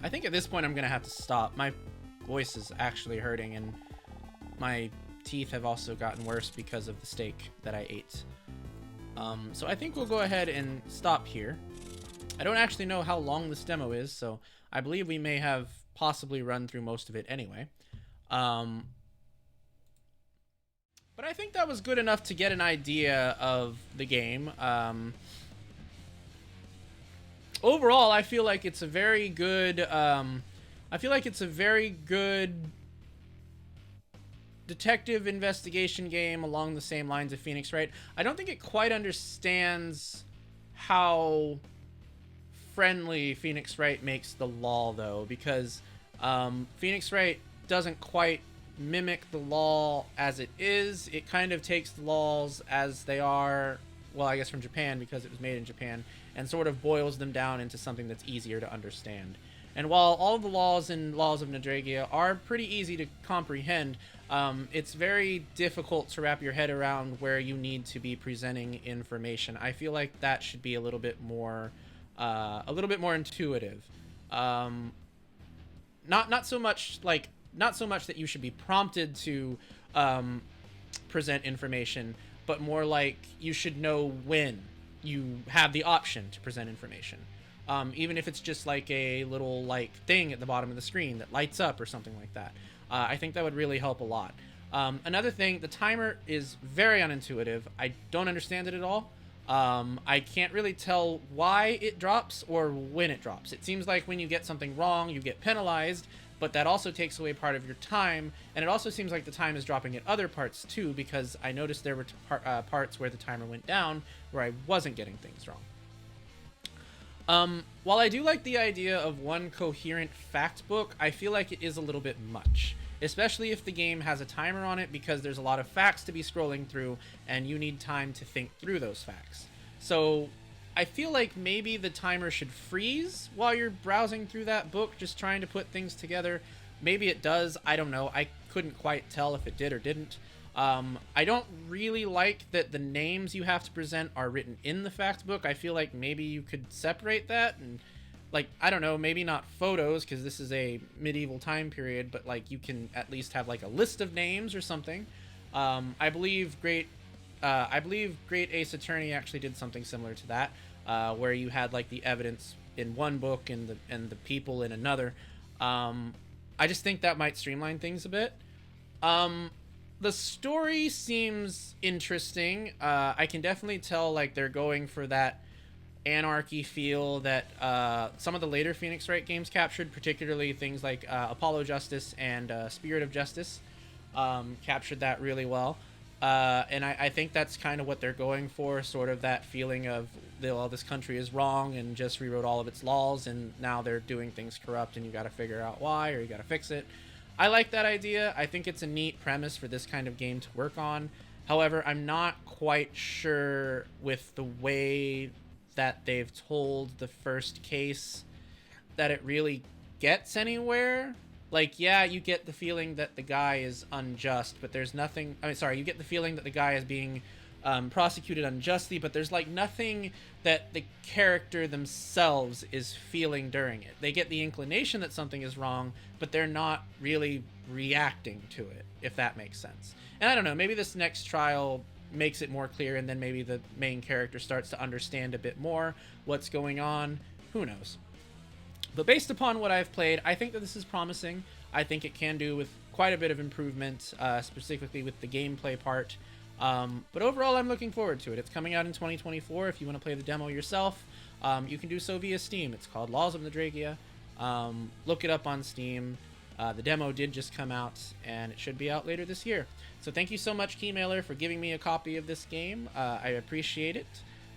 I think at this point I'm gonna have to stop. My voice is actually hurting, and my teeth have also gotten worse because of the steak that I ate. So I think we'll go ahead and stop here. I don't actually know how long this demo is, so I believe we may have possibly run through most of it anyway. But I think that was good enough to get an idea of the game. Overall, I feel like it's a very good, detective investigation game along the same lines of Phoenix Wright. I don't think it quite understands how friendly Phoenix Wright makes the law, though, because Phoenix Wright doesn't quite mimic the law as it is. It kind of takes the laws as they are, well, I guess from Japan, because it was made in Japan, and sort of boils them down into something that's easier to understand. And while all of the laws in Laws of Nadragia are pretty easy to comprehend, it's very difficult to wrap your head around where you need to be presenting information. I feel like that should be a little bit more intuitive. Not so much that you should be prompted to present information, but more like you should know when you have the option to present information. Even if it's just like a little thing at the bottom of the screen that lights up or something like that. I think that would really help a lot. Another thing, the timer is very unintuitive. I don't understand it at all. I can't really tell why it drops or when it drops. It seems like when you get something wrong, you get penalized, but that also takes away part of your time, and it also seems like the time is dropping at other parts too, because I noticed there were parts where the timer went down where I wasn't getting things wrong. While I do like the idea of one coherent fact book, I feel like it is a little bit much, especially if the game has a timer on it, because there's a lot of facts to be scrolling through and you need time to think through those facts. So I feel like maybe the timer should freeze while you're browsing through that book, just trying to put things together. Maybe it does. I don't know. I couldn't quite tell if it did or didn't. I don't really like that the names you have to present are written in the fact book. I feel like maybe you could separate that and, I don't know, maybe not photos, because this is a medieval time period, but you can at least have a list of names or something. I believe Great Ace Attorney actually did something similar to that. where you had like the evidence in one book and the people in another. I just think that might streamline things a bit. The story seems interesting. I can definitely tell like they're going for that anarchy feel that some of the later Phoenix Wright games captured, particularly things like Apollo Justice and Spirit of Justice, captured that really well. And I think that's kind of what they're going for, sort of that feeling of, well, this country is wrong and just rewrote all of its laws, and now they're doing things corrupt, and you got to figure out why, or you got to fix it. I like that idea. I think it's a neat premise for this kind of game to work on. However, I'm not quite sure with the way that they've told the first case that it really gets anywhere. Like, yeah, you get the feeling that the guy is unjust, but there's nothing. I mean, sorry, you get the feeling that the guy is being prosecuted unjustly, but there's like nothing that the character themselves is feeling during it. They get the inclination that something is wrong, but they're not really reacting to it, if that makes sense. And I don't know, maybe this next trial makes it more clear, and then maybe the main character starts to understand a bit more what's going on. Who knows? But based upon what I've played, I think that this is promising. I think it can do with quite a bit of improvement, specifically with the gameplay part. But overall, I'm looking forward to it. It's coming out in 2024. If you want to play the demo yourself, you can do so via Steam. It's called Laws of Nadragia. Look it up on Steam. The demo did just come out, and it should be out later this year. So thank you so much, Keymailer, for giving me a copy of this game. I appreciate it.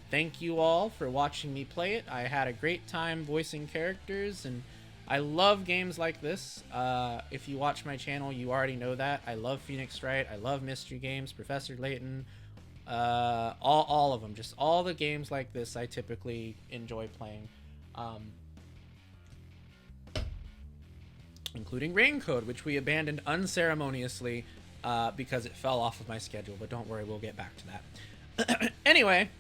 Thank you all for watching me play it. I had a great time voicing characters, and I love games like this. If you watch my channel, you already know that. I love Phoenix Wright. I love mystery games, Professor Layton, all of them. Just all the games like this I typically enjoy playing. Including Raincode, which we abandoned unceremoniously because it fell off of my schedule. But don't worry, we'll get back to that. Anyway,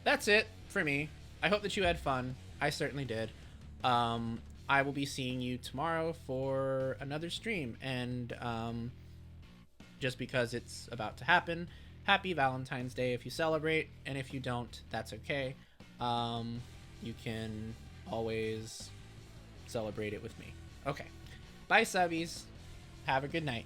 that's it for me. I hope that you had fun. I certainly did. I will be seeing you tomorrow for another stream. And just because it's about to happen, happy Valentine's Day if you celebrate. And if you don't, that's okay. You can always celebrate it with me. Okay. Bye, subbies. Have a good night.